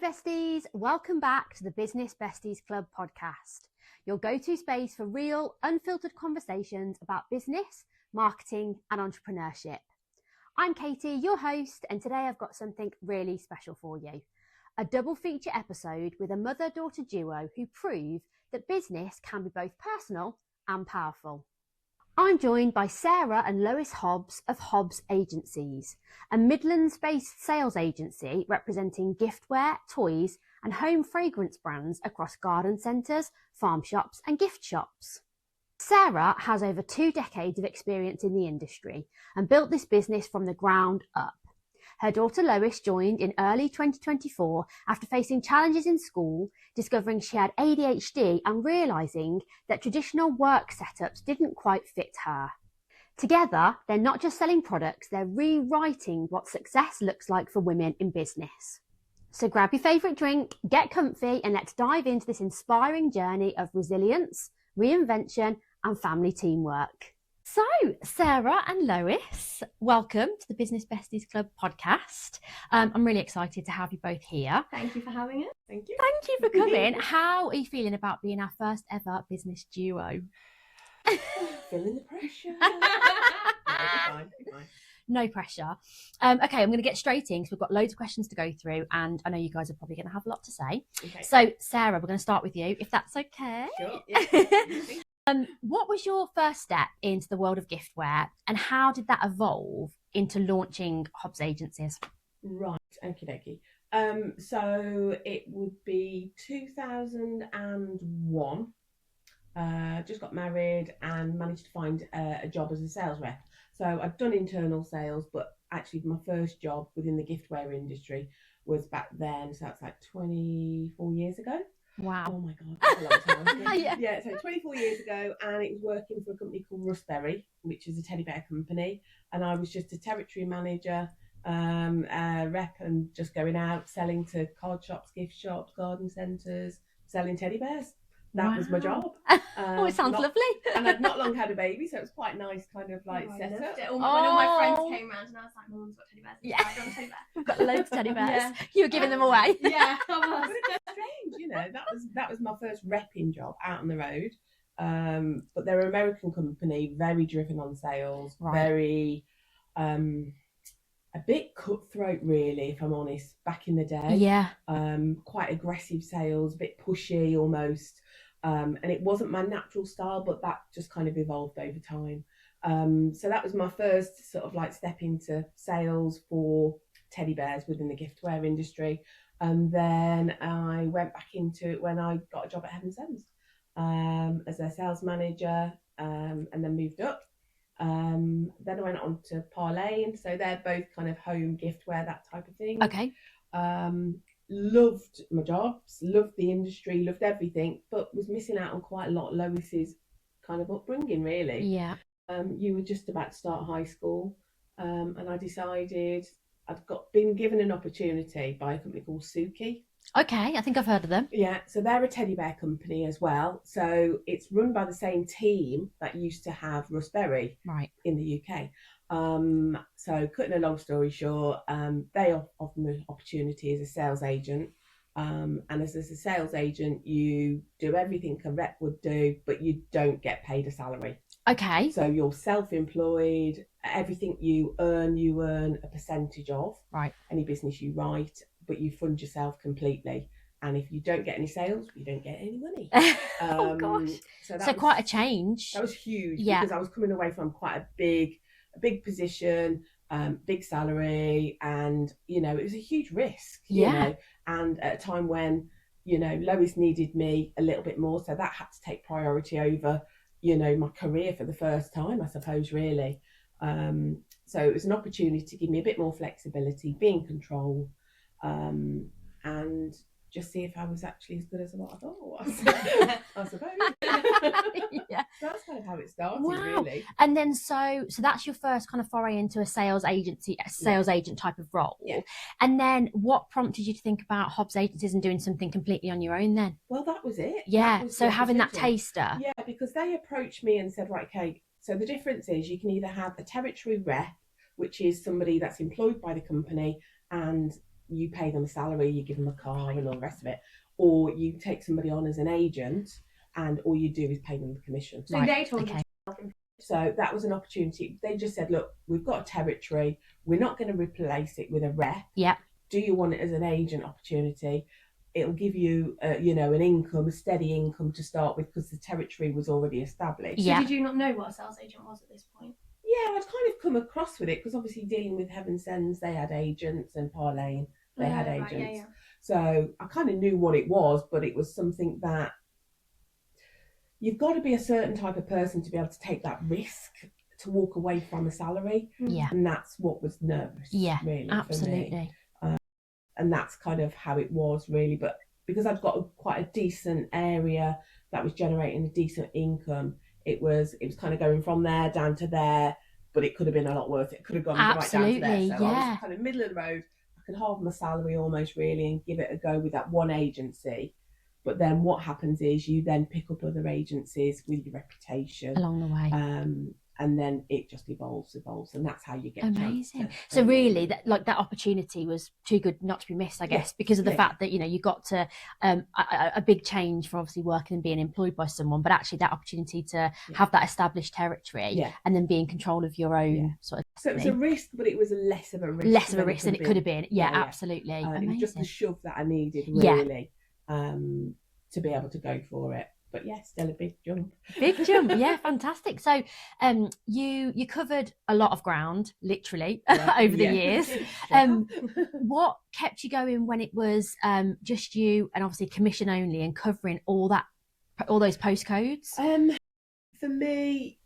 besties, welcome back to the Business Besties Club podcast, your go-to space for real, unfiltered conversations about business, marketing and entrepreneurship. I'm Katie, your host, and today I've got something really special for you. A double feature episode with a mother-daughter duo who prove that business can be both personal and powerful. I'm joined by Sarah and Lois Hobbs of Hobbs Agencies, a Midlands-based sales agency representing giftware, toys and home fragrance brands across garden centres, farm shops and gift shops. Sarah has over 2 decades of experience in the industry and built this business from the ground up. Her daughter Lois joined in early 2024 after facing challenges in school, discovering she had ADHD and realising that traditional work setups didn't quite fit her. Together, they're not just selling products, they're rewriting what success looks like for women in business. So grab your favourite drink, get comfy, and let's dive into this inspiring journey of resilience, reinvention and family teamwork. So, Sarah and Lois, welcome to the Business Besties Club podcast. I'm really excited to have you both here. Thank you for having us. Thank you for coming. How are you feeling about being our first ever business duo? Feeling the pressure. Fine. No pressure. Okay, I'm going to get straight in because we've got loads of questions to go through and I know you guys are probably going to have a lot to say. Okay. So, Sarah, we're going to start with you, if that's okay. Sure. Yeah. What was your first step into the world of giftware and how did that evolve into launching Hobbs Agencies? Right, okie dokie. So it would be 2001. Just got married and managed to find a job as a sales rep. So I'd done internal sales, but actually my first job within the giftware industry was back then. So that's like 24 years ago. Wow. Oh my God, that's a long time. Yeah. So 24 years ago, and it was working for a company called Raspberry, which is a teddy bear company. And I was just a territory manager, rep, and just going out, selling to card shops, gift shops, garden centres, selling teddy bears. That was my job. Oh, it sounds lovely. And I'd not long had a baby, so it was quite nice kind of like setup. One of my friends came round and I was like, my mum's got teddy bears. Yeah. I got a teddy bear. We've got loads of teddy bears. Yeah. You were giving them away. Yeah, I But was. it was strange, you know. That was my first repping job out on the road. But they're an American company, very driven on sales, very a bit cutthroat, really, if I'm honest. Back in the day, quite aggressive sales, a bit pushy almost. And it wasn't my natural style, but that just kind of evolved over time. So that was my first sort of like step into sales for teddy bears within the giftware industry. And then I went back into it when I got a job at Heaven Sends as a sales manager, and then moved up. Then I went on to Parlay, and so they're both kind of home giftware, that type of thing. Okay. Loved my jobs, loved the industry, loved everything, but was missing out on quite a lot of Lois's kind of upbringing, really. Yeah. You were just about to start high school, and I decided been given an opportunity by a company called Suki. Okay, I think I've heard of them. Yeah, so they're a teddy bear company as well. So it's run by the same team that used to have Raspberry in the UK. So cutting a long story short, they offer me an opportunity as a sales agent. And as a sales agent, you do everything a rep would do, but you don't get paid a salary. Okay. So you're self-employed. Everything you earn a percentage of. Right. Any business you write, but you fund yourself completely. And if you don't get any sales, you don't get any money. Oh gosh. So quite a change. That was huge. Yeah. Because I was coming away from quite a big position, big salary, and it was a huge risk. You know, and at a time when Lois needed me a little bit more, so that had to take priority over my career for the first time, I suppose, really. So it was an opportunity to give me a bit more flexibility, be in control, and just see if I was actually as good as what I thought I was. I suppose. Yeah. So that's kind of how it started, wow. really. And then so that's your first kind of foray into a sales agency, agent type of role. Yeah. And then what prompted you to think about Hobbs Agencies and doing something completely on your own then? Well, that was it. Yeah. Was so having that taster. Yeah, because they approached me and said, right, okay, so the difference is you can either have a territory rep, which is somebody that's employed by the company and you pay them a salary, you give them a car and all the rest of it, or you take somebody on as an agent and all you do is pay them the commission. So they told you. So that was an opportunity. They just said, look, we've got a territory. We're not going to replace it with a rep. Yeah. Do you want it as an agent opportunity? It'll give you, an income, a steady income to start with because the territory was already established. So did you not know what a sales agent was at this point? Yeah, I'd kind of come across with it because obviously dealing with Heaven Sends, they had agents, and Parlane, they had agents. Right, yeah. So I kind of knew what it was, but it was something that you've got to be a certain type of person to be able to take that risk to walk away from a salary. Yeah. And that's what was nervous. Yeah, really, absolutely. for me. And that's kind of how it was really. But because I'd got quite a decent area that was generating a decent income, it was kind of going from there down to there, but it could have been a lot worse. It could have gone right down to there. So I was kind of middle of the road. I could halve my salary almost really and give it a go with that one agency. But then what happens is you then pick up other agencies with your reputation along the way. And then it just evolves, and that's how you get amazing. So really, that opportunity was too good not to be missed, I guess, because of the fact that you got to a big change from obviously working and being employed by someone, but actually that opportunity to have that established territory and then be in control of your own sort of. So it was a risk, but it was less of a risk. Than it could have been. Yeah, absolutely. It was just the shove that I needed really to be able to go for it. But yeah, still a big jump. Big jump, yeah, fantastic. So you covered a lot of ground, literally, over the years. What kept you going when it was just you and obviously commission only and covering all those postcodes? For me,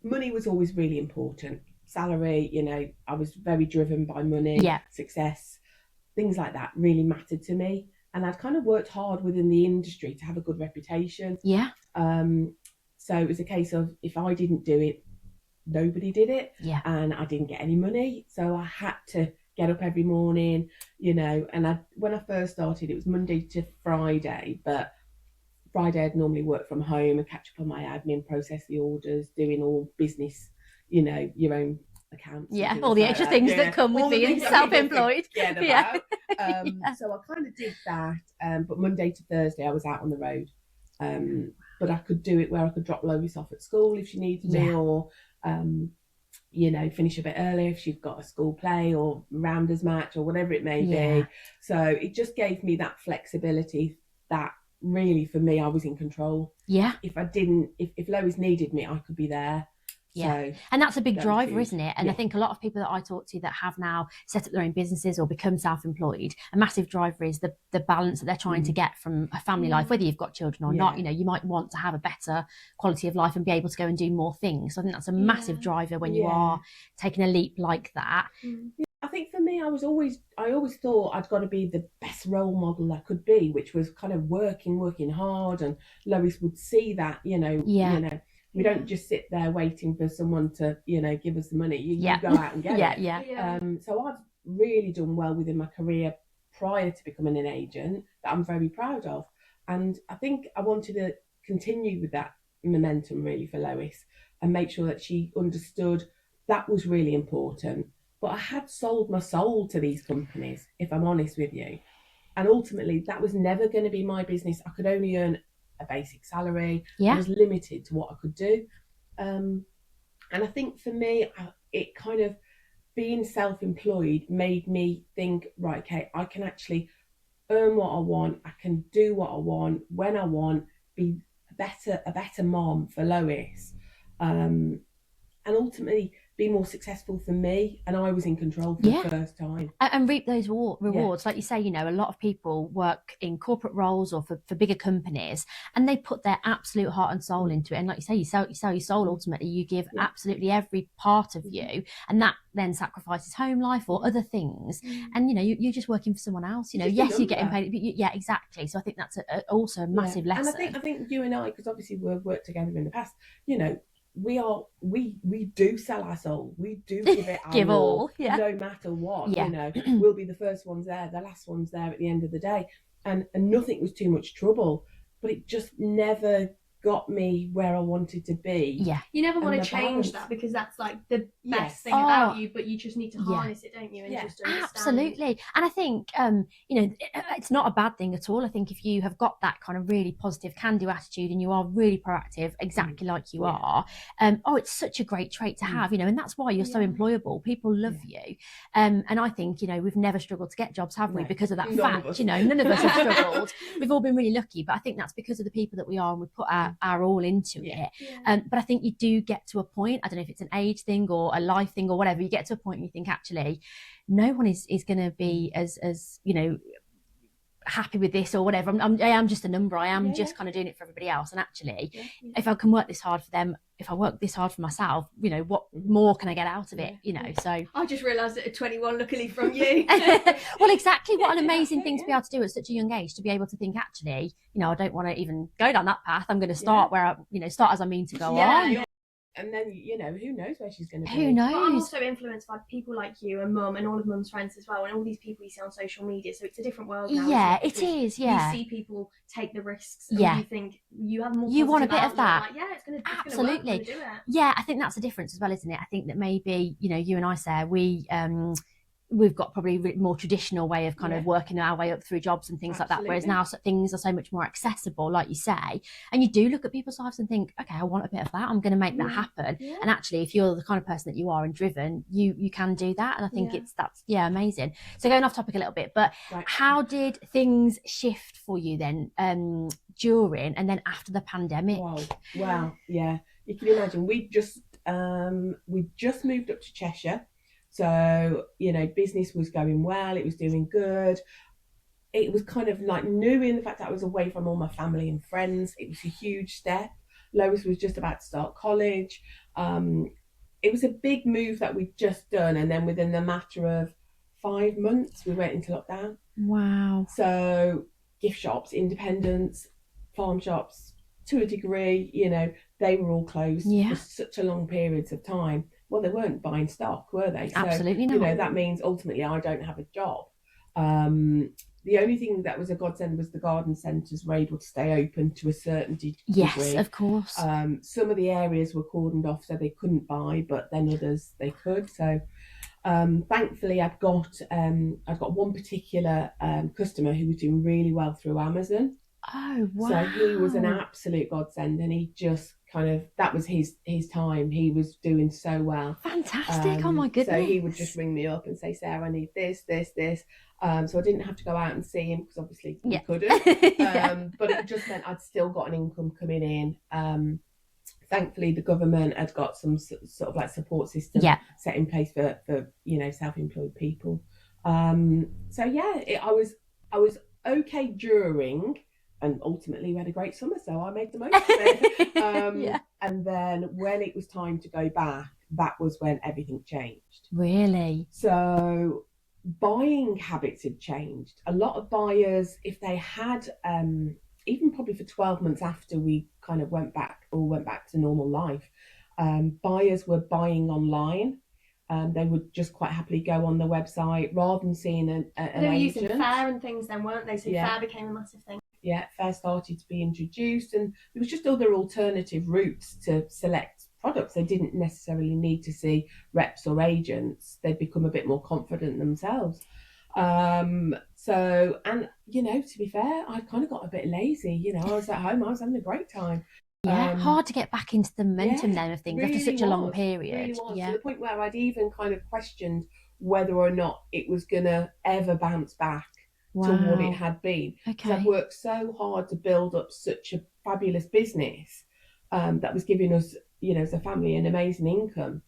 money was always really important. Salary, I was very driven by money, success, things like that really mattered to me. And I'd kind of worked hard within the industry to have a good reputation. Yeah. So it was a case of if I didn't do it, nobody did it. Yeah. And I didn't get any money. So I had to get up every morning, and when I first started, it was Monday to Friday, but Friday I'd normally work from home and catch up on my admin, process the orders, doing all business, your own accounts. Yeah, all the extra things that come with being self-employed. So I kind of did that, but Monday to Thursday I was out on the road, but I could do it where I could drop Lois off at school if she needed me, or finish a bit early if she's got a school play or rounders match or whatever it may be. So it just gave me that flexibility that really for me I was in control. If Lois needed me, I could be there. Yeah, so and that's a big driver, isn't it? And I think a lot of people that I talk to that have now set up their own businesses or become self-employed, a massive driver is the balance that they're trying to get from a family life, whether you've got children or not. You might want to have a better quality of life and be able to go and do more things. So I think that's a massive driver when you are taking a leap like that. I think for me, I always thought I'd got to be the best role model I could be, which was kind of working hard, and Lois would see that, we don't just sit there waiting for someone to, give us the money. You go out and get it. So I've really done well within my career prior to becoming an agent that I'm very proud of. And I think I wanted to continue with that momentum really for Lois and make sure that she understood that was really important. But I had sold my soul to these companies, if I'm honest with you. And ultimately, that was never going to be my business. I could only earn a basic salary. I was limited to what I could do. And I think for me, it kind of being self-employed made me think, right, okay, I can actually earn what I want. I can do what I want when I want, be a better mom for Lois. And ultimately be more successful for me, and I was in control for the first time. And reap those rewards. Like you say, a lot of people work in corporate roles or for bigger companies, and they put their absolute heart and soul into it. And like you say, you sell your soul. Ultimately, you give absolutely every part of you, and that then sacrifices home life or other things. And you're just working for someone else. Yes, you're getting paid. But exactly. So I think that's also a massive lesson. And I think you and I, because obviously we've worked together in the past, we do sell our soul. We do give it our all, no matter what. We'll be the first ones there, the last ones there at the end of the day, and nothing was too much trouble. But it just never got me where I wanted to be. Yeah. You never want to the change balance. that, because that's like the Yes. best thing about you, but you just need to harness it, don't you? And Yeah. just understand. Absolutely. And I think, you know, it's not a bad thing at all. I think if you have got that kind of really positive can-do attitude and you are really proactive, exactly like you are, it's such a great trait to have, you know, and that's why you're so employable. People love you. And I think, you know, we've never struggled to get jobs, have we? Because of that fact, you know, none of us have struggled. We've all been really lucky, but I think that's because of the people that we are, and we put our all into it. But I think you do get to a point, I don't know if it's an age thing or a life thing or whatever, you get to a point and you think, actually, no one is going to be as you know, happy with this or whatever. I am just a number. I am just kind of doing it for everybody else. And actually, if I can work this hard for them, if I work this hard for myself, you know, what more can I get out of it? You know, so I just realised that at 21, luckily from you. Well, exactly. What an amazing thing to be able to do at such a young age, to be able to think, actually, you know, I don't want to even go down that path. I'm going to start where I, you know, start as I mean to go on. And then, you know, who knows where she's going to be? Who knows? But I'm also influenced by people like you and Mum and all of Mum's friends as well, and all these people you see on social media. So it's a different world now. Yeah, it is. Yeah. You see people take the risks, and you think you have more. You want a bit of that. Like, it's going to absolutely. Work, do it. Yeah, I think that's the difference as well, isn't it? I think that maybe, you know, you and I, Sarah, we've got probably a more traditional way of kind of working our way up through jobs and things like that, whereas now things are so much more accessible, like you say, and you do look at people's lives and think, okay, I want a bit of that, I'm going to make that happen. And actually, if you're the kind of person that you are and driven, you can do that. And I think that's amazing. So going off topic a little bit, but how did things shift for you then during and then after the pandemic? Wow, yeah, you can imagine we just moved up to Cheshire. So, you know, business was going well, it was doing good. It was kind of like new in the fact that I was away from all my family and friends. It was a huge step. Lois was just about to start college. It was a big move that we'd just done. And then within the matter of 5 months, we went into lockdown. Wow. So gift shops, independents, farm shops, to a degree, you know, they were all closed for such a long periods of time. Well, they weren't buying stock, were they? So, absolutely not. You know, that means ultimately I don't have a job. The only thing that was a godsend was the garden centres were able to stay open to a certain degree. Yes, of course. Some of the areas were cordoned off, so they couldn't buy, but then others they could. So thankfully, I've got one particular customer who was doing really well through Amazon. Oh, wow. So he was an absolute godsend, and he just kind of, that was his time. He was doing so well. Fantastic. Oh my goodness. So he would just ring me up and say, Sarah, I need this. So I didn't have to go out and see him because obviously you couldn't. But it just meant I'd still got an income coming in. Thankfully, the government had got some sort of like support system set in place for you know, self-employed people. So yeah, I was okay during. And ultimately, we had a great summer, so I made the most of it. And then when it was time to go back, that was when everything changed. Really? So buying habits had changed. A lot of buyers, if they had, even probably for 12 months after we kind of went back to normal life, buyers were buying online. They would just quite happily go on the website rather than seeing an agent. They were using Fair and things then, weren't they? So Fair became a massive thing. Yeah, Fair started to be introduced, and there was just other alternative routes to select products. They didn't necessarily need to see reps or agents. They'd become a bit more confident themselves. So, and, you know, to be fair, I kind of got a bit lazy. You know, I was at home, I was having a great time. Yeah, hard to get back into the momentum then of things really after such a long period. Really to the point where I'd even kind of questioned whether or not it was going to ever bounce back to what it had been. Because I've worked so hard to build up such a fabulous business that was giving us, you know, as a family, an amazing income,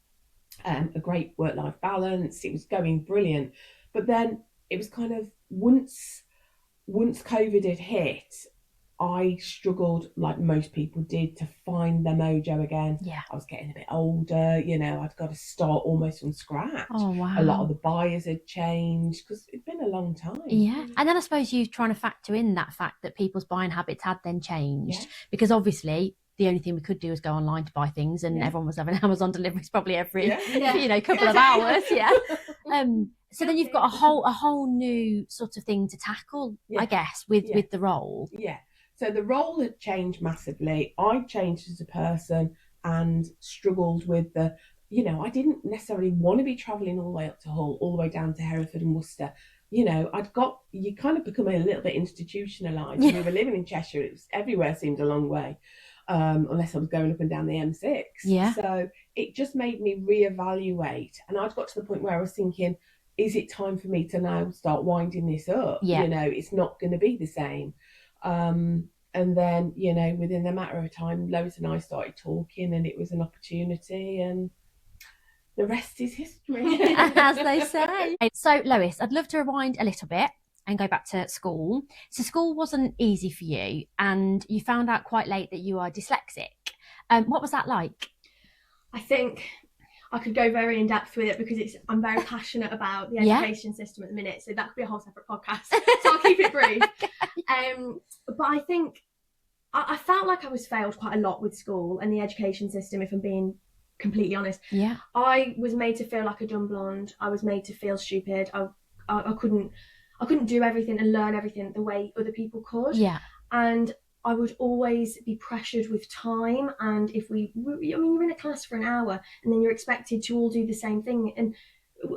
a great work-life balance. It was going brilliant. But then it was kind of once COVID had hit, I struggled, like most people did, to find the mojo again. Yeah. I was getting a bit older, you know, I'd got to start almost from scratch. Oh, wow. A lot of the buyers had changed because it'd been a long time. Yeah. And then I suppose you're trying to factor in that fact that people's buying habits had then changed because obviously the only thing we could do was go online to buy things, and everyone was having Amazon deliveries probably every you know, couple of hours. So then you've got a whole new sort of thing to tackle, I guess, with the role. Yeah. So the role had changed massively. I changed as a person and struggled with I didn't necessarily want to be travelling all the way up to Hull, all the way down to Hereford and Worcester. You kind of become a little bit institutionalised. We were living in Cheshire. Everywhere seemed a long way, unless I was going up and down the M6. Yeah. So it just made me reevaluate. And I'd got to the point where I was thinking, is it time for me to now start winding this up? Yeah. It's not going to be the same. And then, within the matter of time, Lois and I started talking, and it was an opportunity, and the rest is history. As they say. So, Lois, I'd love to rewind a little bit and go back to school. So school wasn't easy for you, and you found out quite late that you are dyslexic. What was that like? I think I could go very in depth with it because I'm very passionate about the education system at the minute, so that could be a whole separate podcast. So I'll keep it brief. But I think I felt like I was failed quite a lot with school and the education system, if I'm being completely honest. Yeah. I was made to feel like a dumb blonde. I was made to feel stupid. I couldn't do everything and learn everything the way other people could. Yeah. And I would always be pressured with time, and you're in a class for an hour and then you're expected to all do the same thing, and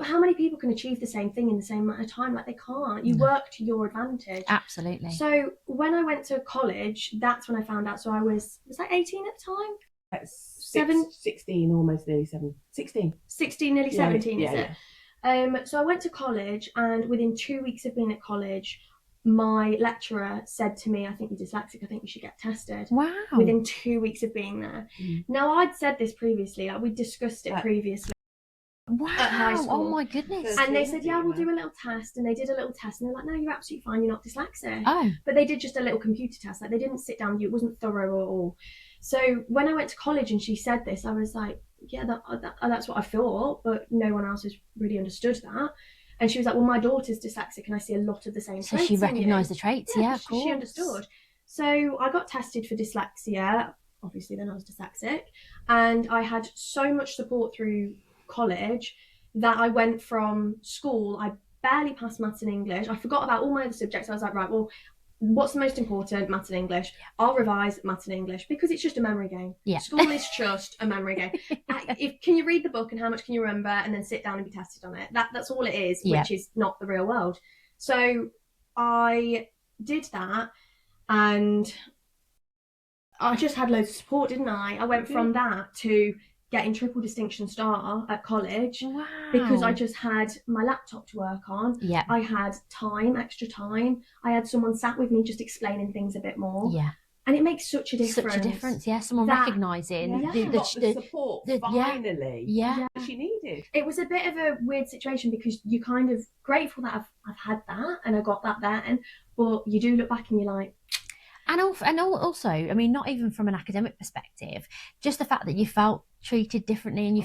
how many people can achieve the same thing in the same amount of time? Like, they can't. You work to your advantage. Absolutely. So when I went to college, that's when I found out. So I was I 18 at the time? That's 16, almost nearly 16, nearly 17, is it? So I went to college, and within 2 weeks of being at college, my lecturer said to me, I think you're dyslexic, I think you should get tested. Wow. Within 2 weeks of being there. Now, I'd said this previously, we discussed it previously. Wow. At high school. Oh my goodness. And they said, we'll do a little test. And they did a little test, and they're like, no, you're absolutely fine, you're not dyslexic. Oh. But they did just a little computer test. Like, they didn't sit down with you, it wasn't thorough at all. So when I went to college and she said this, I was like, yeah, that's what I thought, but no one else has really understood that. And she was like, well, my daughter's dyslexic and I see a lot of the same traits. So she recognised the traits, yeah, of course. She understood. So I got tested for dyslexia. Obviously, then I was dyslexic. And I had so much support through college that I went from school, I barely passed maths and English. I forgot about all my other subjects. I was like, right, well, what's the most important? Maths and English. I'll revise maths and English because it's just a memory game. Yeah. School is just a memory game. Can you read the book and how much can you remember, and then sit down and be tested on it? That's all it is, which is not the real world. So I did that, and I just had loads of support, didn't I? I went from that to getting triple distinction star at college. Wow. Because I just had my laptop to work on. Yeah. I had extra time. I had someone sat with me just explaining things a bit more. Yeah. And it makes such a difference. Such a difference, yeah. Someone recognising the support finally. Yeah. She needed. It was a bit of a weird situation because you're kind of grateful that I've had that and I got that then, but you do look back and you're like. And also, I mean, not even from an academic perspective, just the fact that you felt treated differently and you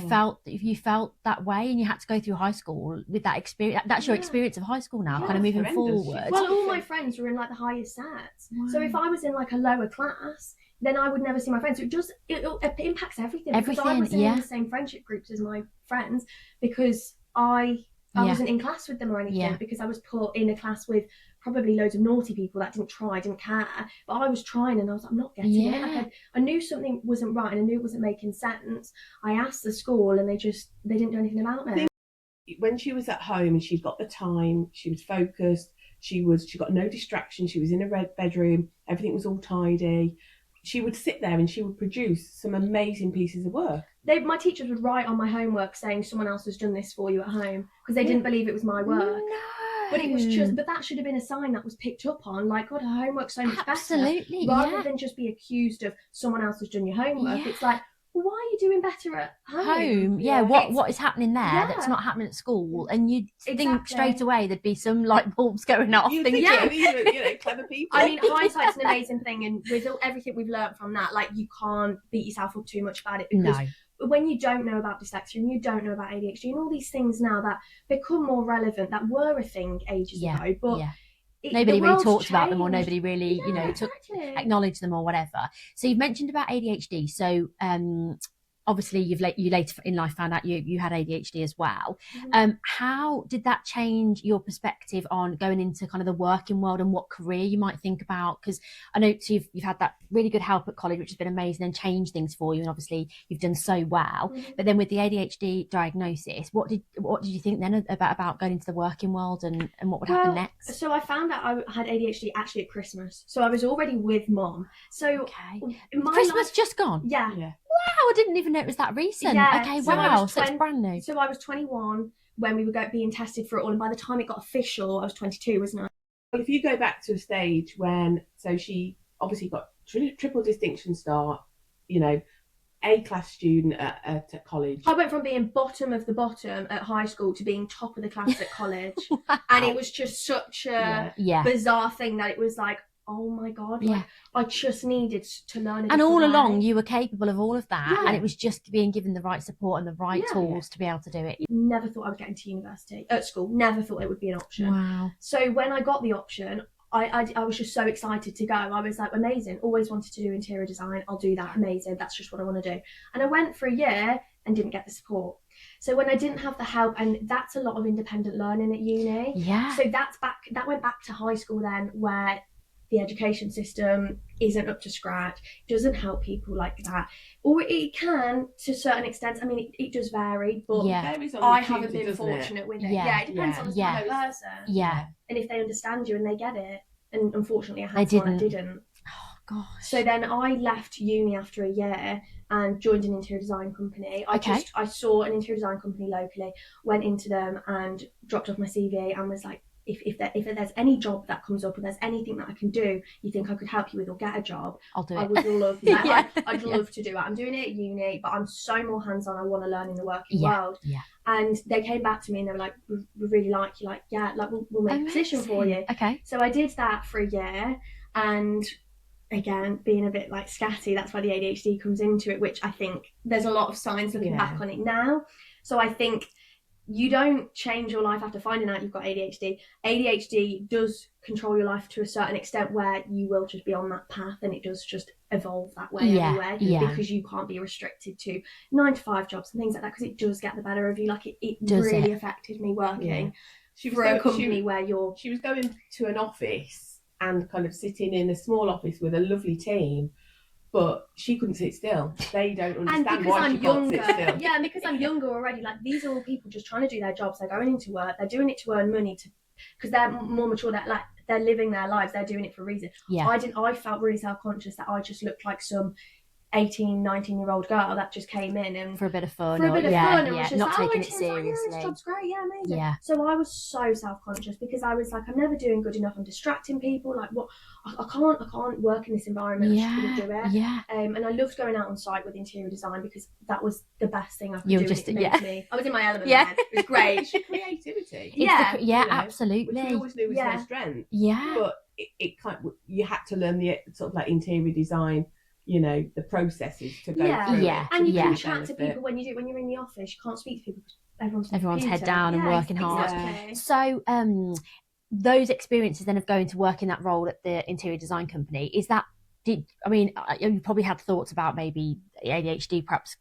felt that way, and you had to go through high school with that experience. That's your experience of high school now, kind of moving forward. Well, all my friends were in like the highest sets. Wow. So if I was in like a lower class, then I would never see my friends. So it impacts everything. Because I wasn't in the same friendship groups as my friends because I wasn't in class with them or anything, because I was put in a class with probably loads of naughty people that didn't care, but I was trying and I was like, I'm not getting it. Like I knew something wasn't right and I knew it wasn't making sense. I asked the school and they didn't do anything about me. When she was at home and she got the time, she was focused, she got no distraction, she was in a bedroom, everything was all tidy. She would sit there and she would produce some amazing pieces of work. My teachers would write on my homework saying someone else has done this for you at home because they didn't believe it was my work. No. But that should have been a sign that was picked up on. Like, God, her homework's so much Absolutely, better. Rather than just be accused of someone else has done your homework. Yeah. It's like, well, why are you doing better at home? Yeah. What is happening there that's not happening at school? And you'd think straight away there'd be some light bulbs going off. Clever people. I mean, hindsight's an amazing thing, and with everything we've learned from that, like, you can't beat yourself up too much about it because. No. When you don't know about dyslexia and you don't know about ADHD and all these things now that become more relevant, that were a thing ages ago, but nobody really talked about them, or nobody really, acknowledged them or whatever. So you've mentioned about ADHD. So obviously you later in life found out you had ADHD as well. How did that change your perspective on going into kind of the working world and what career you might think about? Because I know you've had that really good help at college, which has been amazing and changed things for you, and obviously you've done so well. But then with the ADHD diagnosis, what did you think then about going into the working world and what would happen next? So I found out I had ADHD actually at Christmas. So I was already with Mum. So Christmas just gone? Yeah. Wow, I didn't even know it was that recent. Yeah, okay, wow, so it's brand new. So I was 21 when we were being tested for it all, and by the time it got official, I was 22, wasn't I? Well, if you go back to a stage when, so she obviously got triple distinction star, you know, A-class student at college. I went from being bottom of the bottom at high school to being top of the class at college. Wow. And it was just such a bizarre thing that it was like, oh my God, like, I just needed to learn. And all along you were capable of all of that, and it was just being given the right support and the right tools to be able to do it. Never thought I would get into university at school. Never thought it would be an option. Wow. So when I got the option, I was just so excited to go. I was like, amazing, always wanted to do interior design. I'll do that, amazing. That's just what I want to do. And I went for a year and didn't get the support. So when I didn't have the help, and that's a lot of independent learning at uni. Yeah. So that went back to high school then, where the education system isn't up to scratch, doesn't help people like that, or it can to a certain extent. I mean, it does vary, but I haven't been fortunate with it. It depends on the type of person, and if they understand you and they get it. And unfortunately, I had someone that didn't. Oh gosh. So then I left uni after a year and joined an interior design company. I saw an interior design company locally, went into them and dropped off my CV and was like, if there's any job that comes up, or there's anything that I can do, you think I could help you with or get a job, I'll do it. I would love that. I'd love to do it. I'm doing it at uni, but I'm so more hands-on. I want to learn in the working world. And they came back to me and they were like, we really like you. Like, we'll make a position for you. Okay. So I did that for a year, and again, being a bit like scatty, that's why the ADHD comes into it, which I think there's a lot of signs looking back on it now. So I think you don't change your life after finding out you've got ADHD. ADHD does control your life to a certain extent, where you will just be on that path, and it does just evolve that way anyway, because you can't be restricted to 9-to-5 jobs and things like that, because it does get the better of you. Like it really affected me working for a company where she was going to an office and kind of sitting in a small office with a lovely team, but she couldn't sit still. They don't understand why she can't sit still. Yeah, and because I'm younger already, like, these are all people just trying to do their jobs. They're going into work. They're doing it to earn money, because they're more mature. That they're living their lives. They're doing it for a reason. Yeah. I felt really self-conscious that I just looked like some 18, 19-year-old girl that just came in and for a bit of fun. And was just not like, taking it seriously. This job's great, amazing. Yeah. So I was so self-conscious, because I was like, I'm never doing good enough. I'm distracting people. Like, what? I can't work in this environment. I just couldn't do it. Yeah. And I loved going out on site with interior design, because that was the best thing I could do. I was in my element. Yeah. It was great. It's your creativity. Absolutely. Which we always knew was my strength. Yeah. But it kind of, you had to learn the sort of like interior design, you know, the processes to go through. And you can chat to people when you're in the office. You can't speak to people because everyone's head down and working hard. Exactly. So those experiences then of going to work in that role at the interior design company, you probably had thoughts about maybe ADHD perhaps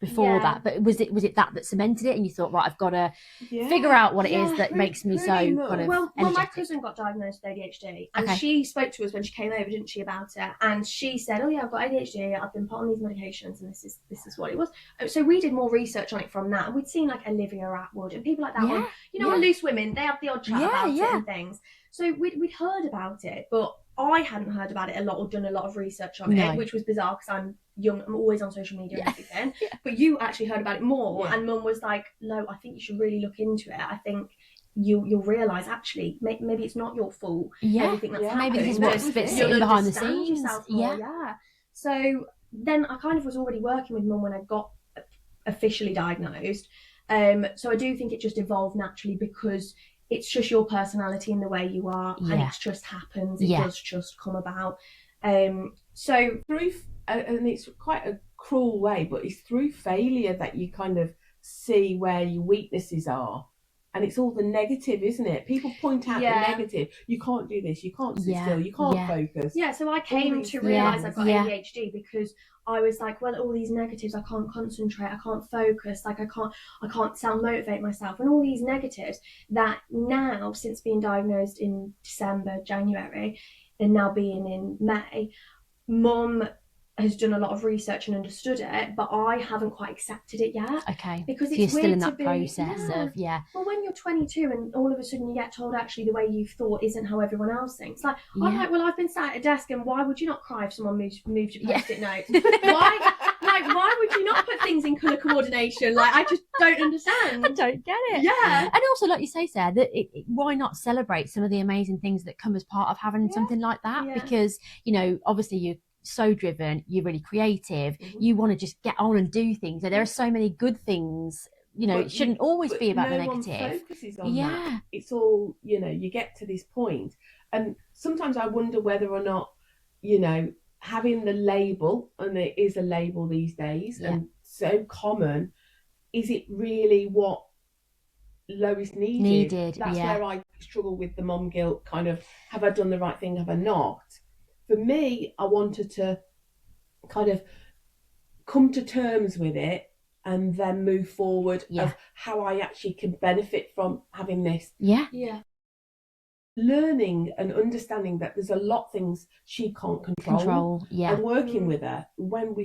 before that, but was it that cemented it, and you thought, right, I've got to figure out what it is that makes me so kind of well, my cousin got diagnosed with ADHD, and she spoke to us when she came over, didn't she, about it, and she said, oh yeah, I've got ADHD, I've been put on these medications, and this is what it was. So we did more research on it from that, and we'd seen like Olivia Atwood and people like that on, on Loose Women, they have the odd chat about it and things. So we'd heard about it, but I hadn't heard about it a lot or done a lot of research on it, which was bizarre, because I'm young, I'm always on social media and everything. But you actually heard about it more, and Mum was like, no, I think you should really look into it. I think you'll realise, actually, maybe it's not your fault, everything that's happened. Maybe this is what's sitting behind the scenes. So then I kind of was already working with Mum when I got officially diagnosed. So I do think it just evolved naturally, because it's just your personality and the way you are, and it just happens. It does just come about. So through, and it's quite a cruel way, but it's through failure that you kind of see where your weaknesses are. And it's all the negative, isn't it? People point out the negative. You can't do this. You can't sit still. You can't focus. Yeah, so I came to realise I've got ADHD because I was like, well, all these negatives, I can't concentrate, I can't focus, like I can't self-motivate myself, and all these negatives that now, since being diagnosed in December, January, and now being in May, Mum has done a lot of research and understood it, but I haven't quite accepted it yet. Okay. Because so it's you're still weird in to that be, process of Well, when you're 22 and all of a sudden you get told actually the way you thought isn't how everyone else thinks. Like I'm like, well, I've been sat at a desk, and why would you not cry if someone moved your post-it notes? Why would you not put things in colour coordination? Like I just don't understand. I don't get it. Yeah. And also, like you say, Sarah, that why not celebrate some of the amazing things that come as part of having something like that? Yeah. Because, you know, obviously you're so driven, you're really creative, you want to just get on and do things. And there are so many good things, you know, it shouldn't always be about the negative. One focuses on that. It's all, you know, you get to this point, and sometimes I wonder whether or not, you know, having the label, and it is a label these days, and so common, is it really what Lois needed? That's where I struggle with the mom guilt, kind of, have I done the right thing, have I not? For me, I wanted to kind of come to terms with it and then move forward of how I actually can benefit from having this. Learning and understanding that there's a lot of things she can't control. And working with her, when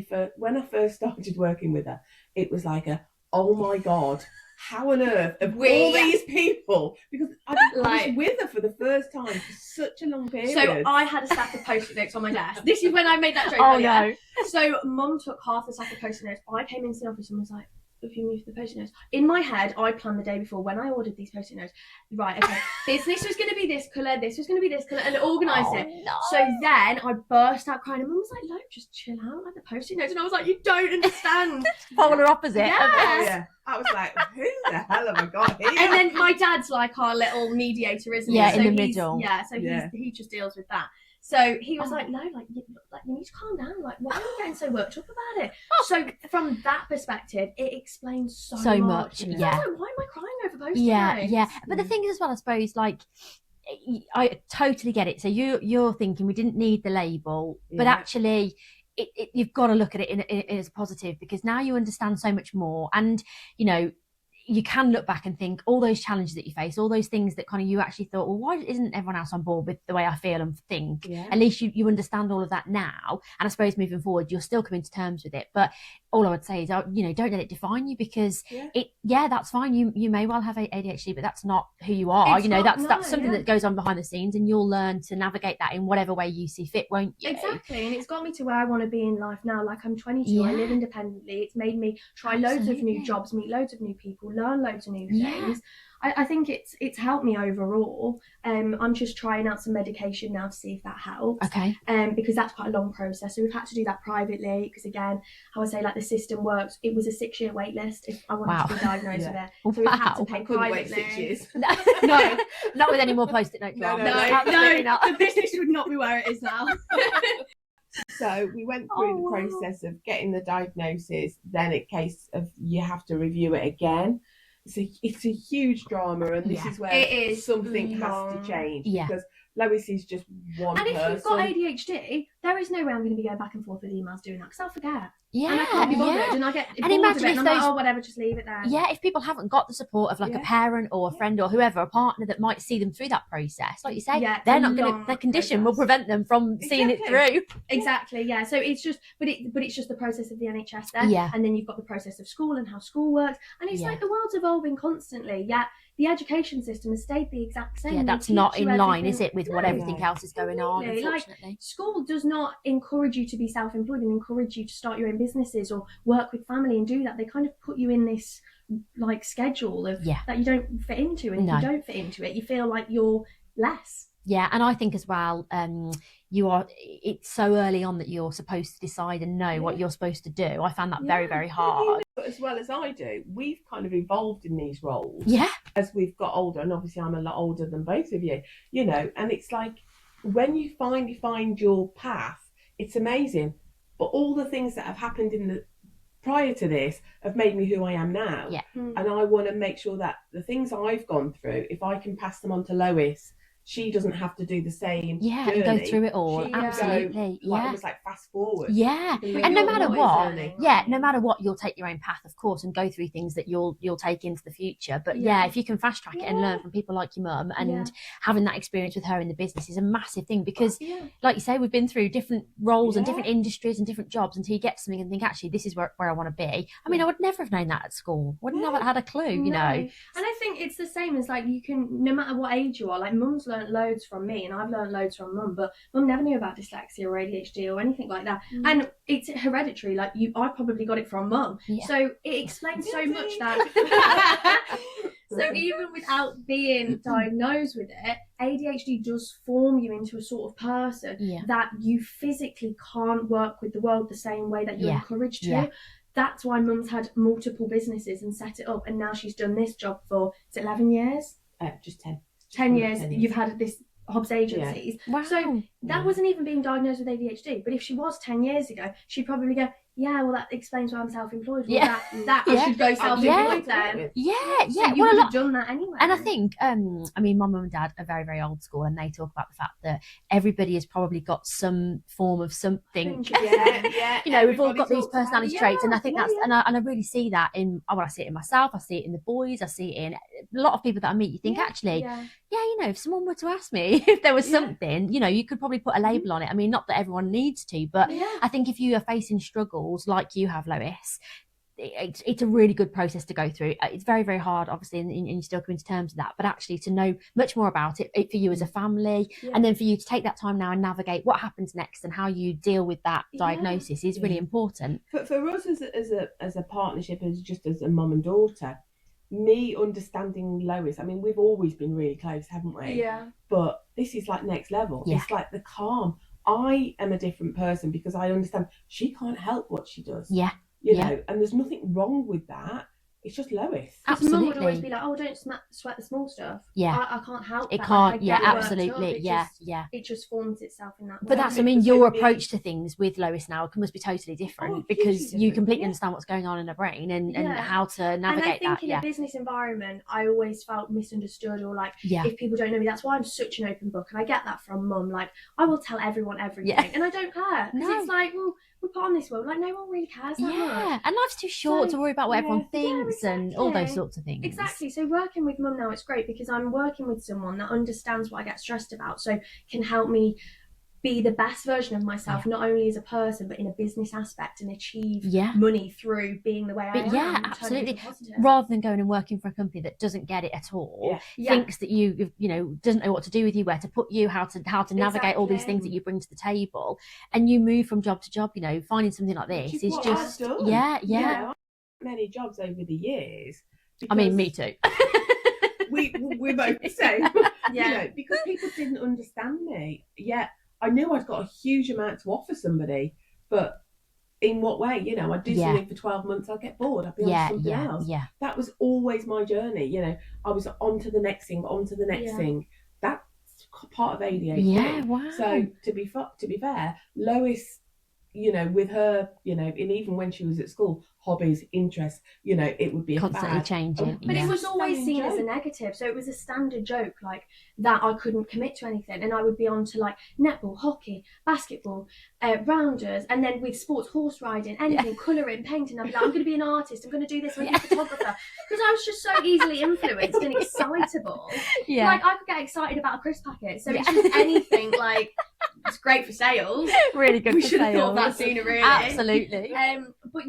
I first started working with her, it was like oh my God, how on earth of all these people, because I was with her for the first time for such a long period. So I had a stack of post-it notes on my desk. This is when I made that joke. No. So Mum took half the stack of post-it notes. I came into the office and was like, if you move the post-it notes. In my head, I planned the day before when I ordered these post-it notes. Right, okay, this was going to be this colour, this was going to be this colour, and organise it. No. So then I burst out crying, and Mum was like, "Look, just chill out, like the post-it notes." And I was like, "You don't understand." Polar opposite. Yeah. I was like, who the hell have I got here? And then my dad's like our little mediator, isn't he? Yeah, so in the middle. Yeah, so he just deals with that. So he was like, no, you need to calm down. Like, why are you getting so worked up about it? So from that perspective, it explains so much. Yeah. So I was like, why am I crying over post-it notes? Yeah. But the thing is as well, I suppose, like, I totally get it. So you're thinking we didn't need the label, but actually you've got to look at it in as positive, because now you understand so much more. And, you know, you can look back and think all those challenges that you face, all those things that kind of you actually thought, well, why isn't everyone else on board with the way I feel and think? At least you understand all of that now. And I suppose moving forward, you're still coming to terms with it. But all I would say is, you know, don't let it define you, because that's fine. You may well have ADHD, but that's not who you are. That's something that goes on behind the scenes, and you'll learn to navigate that in whatever way you see fit, won't you? Exactly. And it's got me to where I want to be in life now. Like, I'm 22, I live independently. It's made me try loads of new jobs, meet loads of new people, learn loads of new things. I think it's helped me overall. I'm just trying out some medication now to see if that helps. Okay. Because that's quite a long process. So we've had to do that privately, because again, I would say, like, the system works. It was a 6-year wait list if I wanted to be diagnosed with it. So we've had to pay privately. Wait 6 years. No, not with any more post-it notes. No, absolutely not. The business would not be where it is now. So we went through the process of getting the diagnosis, then a case of you have to review it again. It's a huge drama, and this is where something has to change, because Lois is just one person. And if you've got ADHD, there is no way I'm going to be going back and forth with emails doing that, because I'll forget. Yeah, and I can't be bothered, and I get bored of it, and I'm like, oh, whatever, just leave it there. Yeah, if people haven't got the support of, like, a parent or a friend or whoever, a partner that might see them through that process, like you say, they're not going to. Their condition will prevent them from seeing it through. Exactly. Yeah. So it's just, but it's just the process of the NHS there, and then you've got the process of school and how school works, and it's like the world's evolving constantly. Yet the education system has stayed the exact same. Yeah, that's not in line, is it, with what everything else is going on? Unfortunately, like, school does not encourage you to be self-employed and encourage you to start your own businesses or work with family and do that. They kind of put you in this, like, schedule of that you don't fit into, and if you don't fit into it, you feel like you're less. Yeah, and I think as well, it's so early on that you're supposed to decide and know what you're supposed to do. I found that very, very hard. But as well as I do, we've kind of evolved in these roles. Yeah. As we've got older, and obviously I'm a lot older than both of you, you know, and it's like, when you find your path, it's amazing. But all the things that have happened prior to this have made me who I am now. Yeah. And I want to make sure that the things I've gone through, if I can pass them on to Lois, she doesn't have to do the same and journey. go through it all. She, Absolutely. Like, almost like fast forward. And no matter what, journey. no matter what, you'll take your own path, of course, and go through things that you'll take into the future. But if you can fast track it and learn from people like your mum, and having that experience with her in the business is a massive thing, because like you say, we've been through different roles and different industries and different jobs until you get something and think, actually, this is where I want to be. I mean, I would never have known that at school. Wouldn't have had a clue, you know. And I think it's the same as, like, you can, no matter what age you are, like, mum's learnt loads from me and I've learnt loads from mum, but mum never knew about dyslexia or ADHD or anything like that. And it's hereditary. Like, I probably got it from mum. So it explains so much that so even without being diagnosed with it, ADHD does form you into a sort of person that you physically can't work with the world the same way that you're encouraged to. That's why mum's had multiple businesses and set it up, and now she's done this job for, is it 11 years? Just 10. 10 years. You've had this Hobbs agencies. Wow. So that wasn't even being diagnosed with ADHD. But if she was 10 years ago, she'd probably go, yeah, well, that explains why I'm self-employed. Well, that I should go self-employed then. So you would have done that anyway. And I think, I mean, my mum and dad are very, very old school, and they talk about the fact that everybody has probably got some form of something. You know, we've all got these personality traits, and I think that's, and I really see that in, I see it in myself, I see it in the boys, I see it in a lot of people that I meet. You think, actually, you know, if someone were to ask me if there was something, you know, you could probably put a label on it. I mean, not that everyone needs to, but I think if you are facing struggles like you have, Lois, it's a really good process to go through. It's very, very hard, obviously, and you still come into terms with that, but actually to know much more about it for you as a family, and then for you to take that time now and navigate what happens next and how you deal with that diagnosis is really important. For us as a partnership, as a mum and daughter, me understanding Lois, I mean, we've always been really close, haven't we? But this is like next level. It's like the calm. I am a different person because I understand she can't help what she does. You know, and there's nothing wrong with that. It's just Lois. Absolutely. Mum would always be like, oh, don't sweat the small stuff. I can't help it. That. Can't, absolutely. It just forms itself in that way. But that's, I mean, your approach to things with Lois now must be totally different, because you completely understand what's going on in her brain and how to navigate that. And I think in a business environment, I always felt misunderstood, or like, if people don't know me, that's why I'm such an open book. And I get that from mum. Like, I will tell everyone everything. And I don't care. Because it's like, well, we're part of this world. Like, no one really cares that much. And life's too short to worry about what everyone thinks and all those sorts of things. Exactly. So working with mum now, it's great because I'm working with someone that understands what I get stressed about, so can help me be the best version of myself, not only as a person but in a business aspect, and achieve money through being the way I am. Absolutely. Rather than going and working for a company that doesn't get it at all, thinks that you know, doesn't know what to do with you, where to put you, how to navigate all these things that you bring to the table, and you move from job to job. You know, finding something like this is just many jobs over the years. I mean, me too. we're both the same. You know, because people didn't understand me. I knew I'd got a huge amount to offer somebody, but in what way? You know, I'd do something for 12 months, I'd get bored, I'd be on something else. That was always my journey. You know, I was on to the next thing, thing. That's part of ADHD. So to be fair, Lois, you know, with her, you know, and even when she was at school, hobbies, interests, you know, it would be constantly changing. But it was always seen as a negative. So it was a standard joke, like, that I couldn't commit to anything. And I would be on to, like, netball, hockey, basketball, rounders, and then with sports, horse riding, anything, colouring, painting. I'd be like, I'm going to be an artist, I'm going to do this, I'm going to be a photographer. Because I was just so easily influenced and excitable. Like, I could get excited about a crisp packet. So it's just anything, like, it's great for sales. Really good we for should have sales. thought that sooner, really. Absolutely. But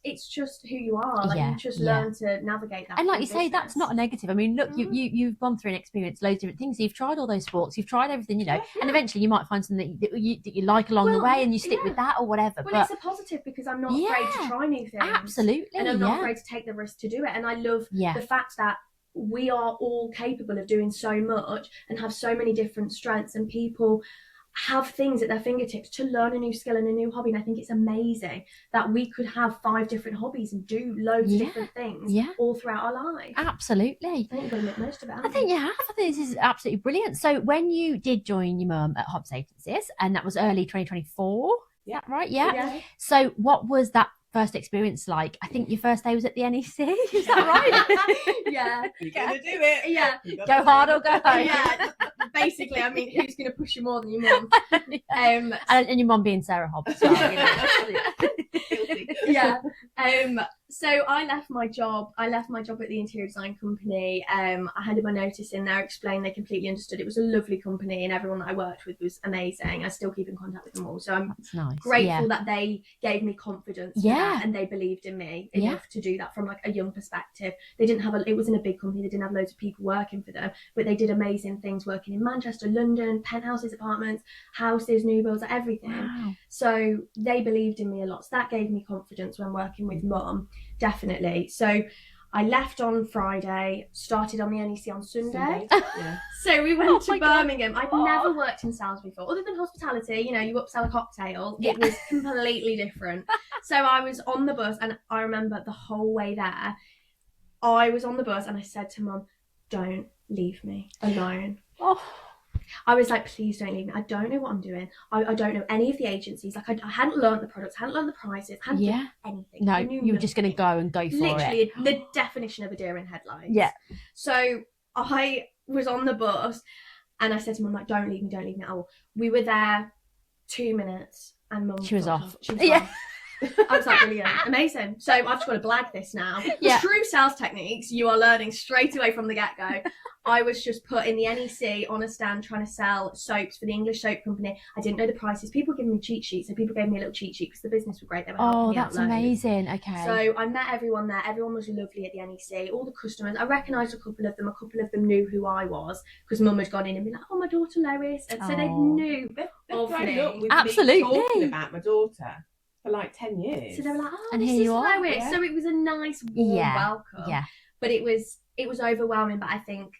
it's just who you are. Like, you just learn to navigate that. And like you say, that's not a negative. I mean, look, you've gone through and experienced loads of different things. You've tried all those sports, you've tried everything, you know, and eventually you might find something that you like along the way, and you stick with that or whatever. Well, it's a positive because I'm not afraid to try new things. Absolutely. And I'm not afraid to take the risk to do it. And I love the fact that we are all capable of doing so much and have so many different strengths, and people have things at their fingertips to learn a new skill and a new hobby. And I think it's amazing that we could have 5 different hobbies and do loads of different things all throughout our life. Absolutely. I think you've got to make most of it. I think you have. I think this is absolutely brilliant. So when you did join your mum at Hobbs Agencies, and that was early 2024, is that right? Yeah. So what was that first experience like? I think your first day was at the NEC. Is that right? Yeah. You're gonna do it. Yeah. Go hard or go home. Yeah. basically, I mean, who's going to push you more than your mum? And your mum being Sarah Hobbs. So, yeah. So I left my job. at the interior design company. I handed my notice in there, explained, they completely understood. It was a lovely company, and everyone that I worked with was amazing. I still keep in contact with them all. So I'm grateful that they gave me confidence for that, and they believed in me enough to do that from like a young perspective. They didn't have it wasn't a big company. They didn't have loads of people working for them, but they did amazing things working in Manchester, London, penthouses, apartments, houses, new builds, everything. Wow. So they believed in me a lot. So that gave me confidence when working with mum, definitely. So I left on Friday, started on the NEC on Sunday. Yeah. So we went to Birmingham. I'd never worked in sales before, other than hospitality. You know, you upsell a cocktail. It was completely different. So I was on the bus, and I remember the whole way there, I was on the bus and I said to mum, don't leave me alone. I was like, please don't leave me. I don't know what I'm doing. I don't know any of the agencies. Like, I hadn't learned the products, hadn't learned the prices, hadn't done anything. No, you were just going to go and go for Literally, the definition of a deer in headlights. Yeah. So I was on the bus and I said to mum, like, don't leave me. We were there 2 minutes and mum... She was off. She was off. I was like, brilliant, amazing. So I've just got to blag this now. True sales techniques you are learning straight away from the get-go. I was just put in the NEC on a stand trying to sell soaps for the English soap company. I didn't know the prices. People gave me cheat sheets, so people gave me a little cheat sheet because the business was great. They were helping me that's out amazing. Okay. So I met everyone there. Everyone was lovely at the NEC. All the customers, I recognised a couple of them. A couple of them knew who I was because mum had gone in and been like, oh, my daughter Lois. And so they knew of me. Absolutely. Me talking about my daughter for like 10 years. So they were like, oh, and this here is you are. Lois. Yeah. So it was a nice warm welcome. Yeah. But it was overwhelming. But I think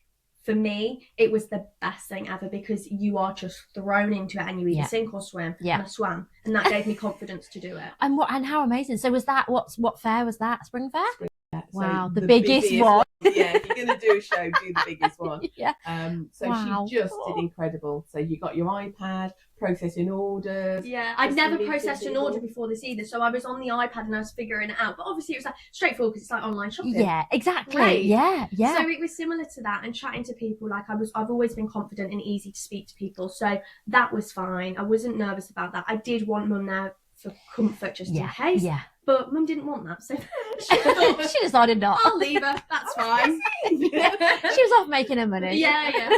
for me, it was the best thing ever because you are just thrown into it and you either sink or swim. Yeah. And I swam. And that gave me confidence to do it. And how amazing. So was that, what fair was that? Spring Fair? Wow, so the biggest one. Yeah, if you're going to do a show, do the biggest one. Yeah. So she just did incredible. So you got your iPad, processing orders. Yeah, I'd never processed an order before this either. So I was on the iPad and I was figuring it out. But obviously it was like straightforward because it's like online shopping. Yeah, exactly. Right. Yeah. So it was similar to that and chatting to people. Like I've always been confident and easy to speak to people. So that was fine. I wasn't nervous about that. I did want mum there for comfort just in case. Yeah. But mum didn't want that, so she decided not. I'll leave her. That's fine. She was off making her money. Yeah.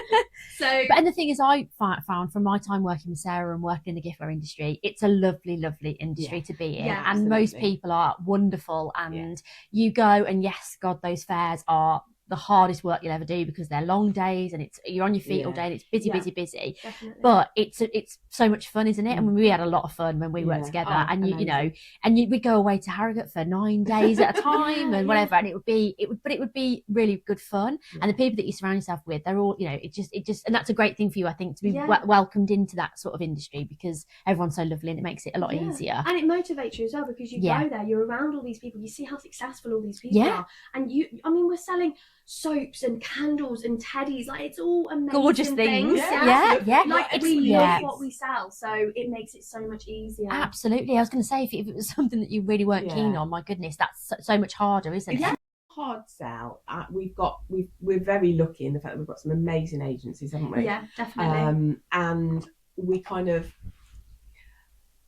So, and the thing is, I found from my time working with Sarah and working in the giftware industry, it's a lovely, lovely industry to be in, and absolutely. Most people are wonderful. And you go, and yes, God, those fairs are the hardest work you'll ever do because they're long days and you're on your feet all day and it's busy. Definitely. But it's so much fun, isn't it? And we had a lot of fun when we worked together. And we'd go away to Harrogate for 9 days at a time and whatever. And it would be really good fun. And the people that you surround yourself with, they're all, it just, and that's a great thing for you, I think, to be welcomed into that sort of industry because everyone's so lovely and it makes it a lot easier. And it motivates you as well because you go there, you're around all these people, you see how successful all these people are. And we're selling soaps and candles and teddies, like it's all amazing, gorgeous things. Like we love what we sell, so it makes it so much easier. Absolutely. I was going to say, if it was something that you really weren't keen on, my goodness, that's so much harder, isn't it? Hard sell. We're very lucky in the fact that we've got some amazing agencies, haven't we? Yeah, definitely. And we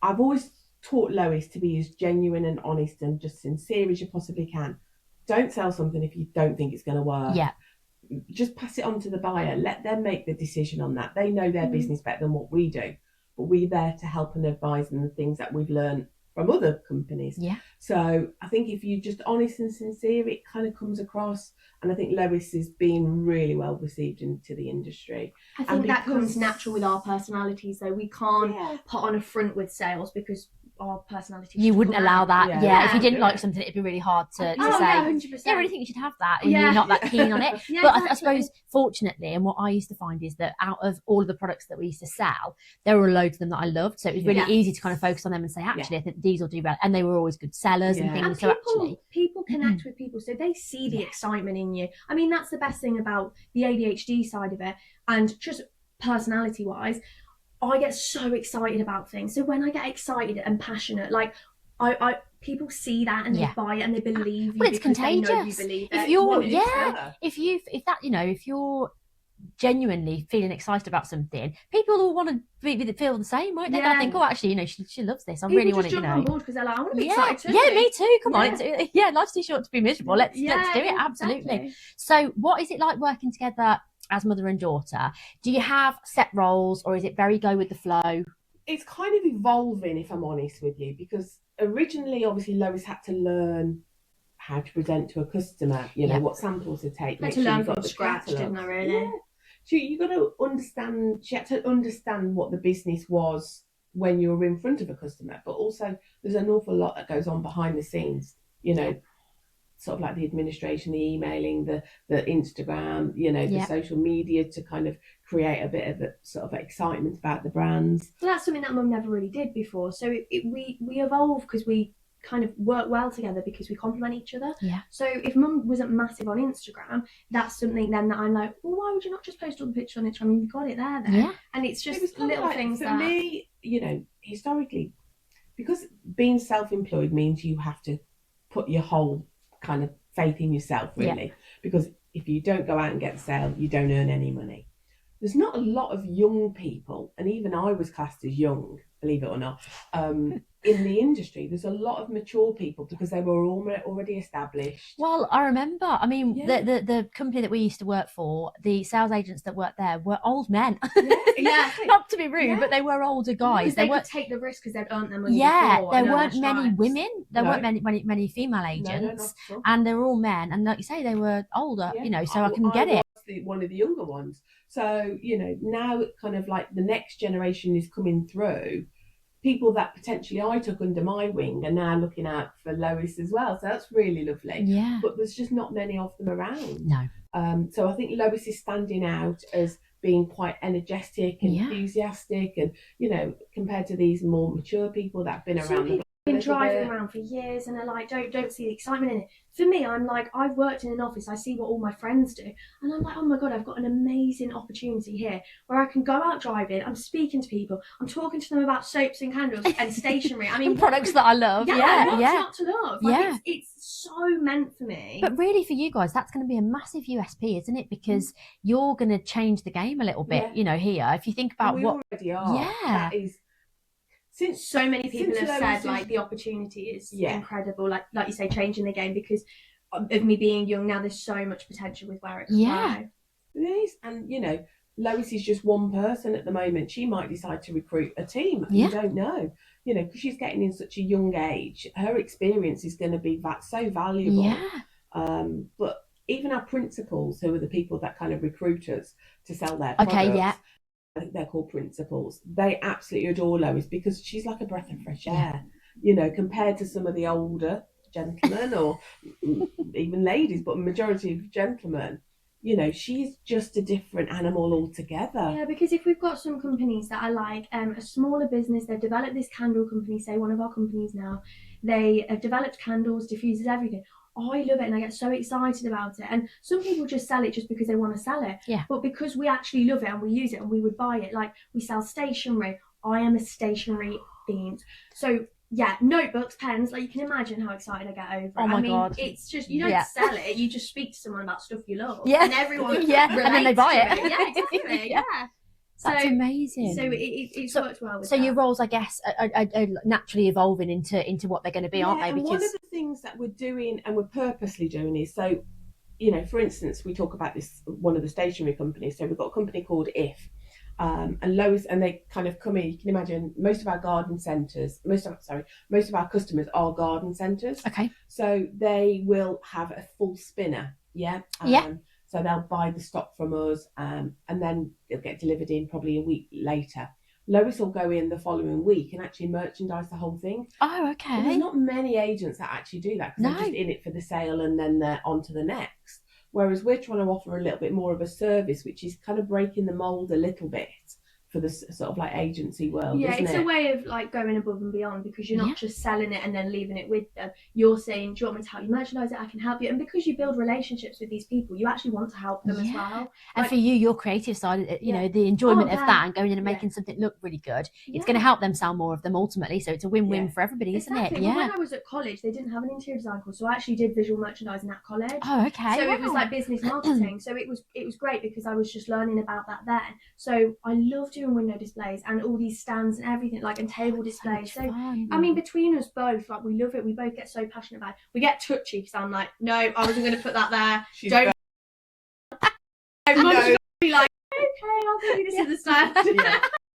I've always taught Lois to be as genuine and honest and just sincere as you possibly can. Don't sell something if you don't think it's going to work. Yeah. Just pass it on to the buyer. Let them make the decision on that. They know their business better than what we do. But we're there to help and advise them the things that we've learned from other companies. Yeah. So I think if you're just honest and sincere, it kind of comes across. And I think Lois is being really well received into the industry. I think that comes natural with our personalities, though. We can't put on a front with sales because our personality. You wouldn't allow that. If you didn't like something, it'd be really hard to say. 100%. I really think you should have that, and you're not that keen on it. But I suppose, fortunately, and what I used to find is that out of all of the products that we used to sell, there were loads of them that I loved. So it was really easy to kind of focus on them and say, actually, I think these will do well. And they were always good sellers and things. And people connect with people, so they see the excitement in you. I mean, that's the best thing about the ADHD side of it, and just personality-wise. I get so excited about things. So when I get excited and passionate, like I people see that and they buy it and they believe you. Well, it's contagious. They know you believe it. If you're genuinely feeling excited about something, people all want to feel the same, won't they? Yeah. They'll think, oh, actually, you know, she loves this. I People really just want to, you jump know. on board because they're like, I want to be Yeah, excited too. yeah, me too. Come on, life's too short to be miserable. Let's do it. Absolutely. Exactly. So, what is it like working together as mother and daughter? Do you have set roles, or is it very go with the flow? It's kind of evolving, if I'm honest with you, because originally, obviously, Lois had to learn how to present to a customer, you know, what samples to take. Had to learn from scratch, didn't I, really? Yeah. So you got to understand, she had to understand what the business was when you were in front of a customer, but also there's an awful lot that goes on behind the scenes, you know, sort of like the administration, the emailing, the Instagram, you know, the social media to kind of create a bit of a sort of excitement about the brands. Well, that's something that Mum never really did before. So we evolved because we kind of work well together because we complement each other. Yeah. So if Mum wasn't massive on Instagram, that's something then that I'm like, well, why would you not just post all the pictures on Instagram? I mean, you've got it there then. Yeah. And it's just It little like, things for that... me, you know, historically, because being self-employed means you have to put your whole kind of faith in yourself, really. Because if you don't go out and get the sale, you don't earn any money. There's not a lot of young people, and even I was classed as young, believe it or not, in the industry. There's a lot of mature people because they were already established. Well, I remember, I mean, the company that we used to work for, the sales agents that worked there were old men. Yeah. Not to be rude, but they were older guys. Because they could take the risk because they'd earned their money before. There weren't many women. There weren't many female agents. No, and they were all men. And like you say, they were older, you know, so I can get it. One of the younger ones. So, you know, now kind of like the next generation is coming through. People that potentially I took under my wing are now looking out for Lois as well. So that's really lovely. Yeah. But there's just not many of them around. No. So I think Lois is standing out as being quite energetic and enthusiastic, and, you know, compared to these more mature people that have been around the block. Been driving around for years and are like, don't see the excitement in it. For me, I'm like, I've worked in an office, I see what all my friends do, and I'm like, oh my god, I've got an amazing opportunity here where I can go out driving, I'm speaking to people, I'm talking to them about soaps and candles and stationery. I mean, and products that I love. What's not to love? Like, it's so meant for me. But really, for you guys, that's going to be a massive USP, isn't it? Because you're going to change the game a little bit, you know, here. If you think about what already are. Yeah. That is. Since so many people have said like the opportunity is incredible, like you say, changing the game because of me being young now. There's so much potential with where it can go. It is, and you know, Lois is just one person at the moment. She might decide to recruit a team. You don't know, you know, because she's getting in such a young age. Her experience is going to be so valuable. Yeah. But even our principals, who are the people that kind of recruit us to sell their products. I think they're called principals. They absolutely adore Lois because she's like a breath of fresh air, you know, compared to some of the older gentlemen or even ladies, but a majority of gentlemen, you know, she's just a different animal altogether. Yeah, because if we've got some companies that are like a smaller business, they've developed this candle company, say one of our companies now, they have developed candles, diffusers, everything. I love it and I get so excited about it. And some people just sell it just because they want to sell it. Yeah. But because we actually love it and we use it and we would buy it, like we sell stationery. I am a stationery fiend. So yeah, notebooks, pens, like you can imagine how excited I get over it. Oh my God. It's just, you don't sell it, you just speak to someone about stuff you love. Yeah. And everyone and then they buy it. Yeah, exactly. yeah. That's amazing. So it's worked well with so that. your roles, I guess, are naturally evolving into what they're going to be, aren't they? And one of the things that we're doing and we're purposely doing is, so, you know, for instance, we talk about this, one of the stationery companies. So we've got a company called If, and Lois, and they kind of come in. You can imagine most of our garden centres, most of our customers are garden centres. Okay. So they will have a full spinner. So they'll buy the stock from us, and then it'll get delivered in probably a week later. Lois will go in the following week and actually merchandise the whole thing. Oh, okay. And there's not many agents that actually do that because they're just in it for the sale and then they're on to the next. Whereas we're trying to offer a little bit more of a service, which is kind of breaking the mould a little bit for the sort of like agency world. Yeah, isn't it's it? a way of like going above and beyond, because you're not just selling it and then leaving it with them. You're saying, do you want me to help you merchandise it? I can help you. And because you build relationships with these people, you actually want to help them as well. And like, for you, your creative side, you know, the enjoyment of that and going in and making something look really good, it's going to help them sell more of them ultimately. So it's a win-win for everybody, isn't it? Well, when I was at college, they didn't have an interior design course, so I actually did visual merchandising at college. Oh, okay. So it was like business marketing. So it was great because I was just learning about that then. So I love doing window displays and all these stands and everything, like, and table displays. So I mean, between us both, like, we love it. We both get so passionate about it. We get touchy because I'm like, no, I wasn't going to put that there. Don't. Mum's be like, okay, I'll give you this in the stand.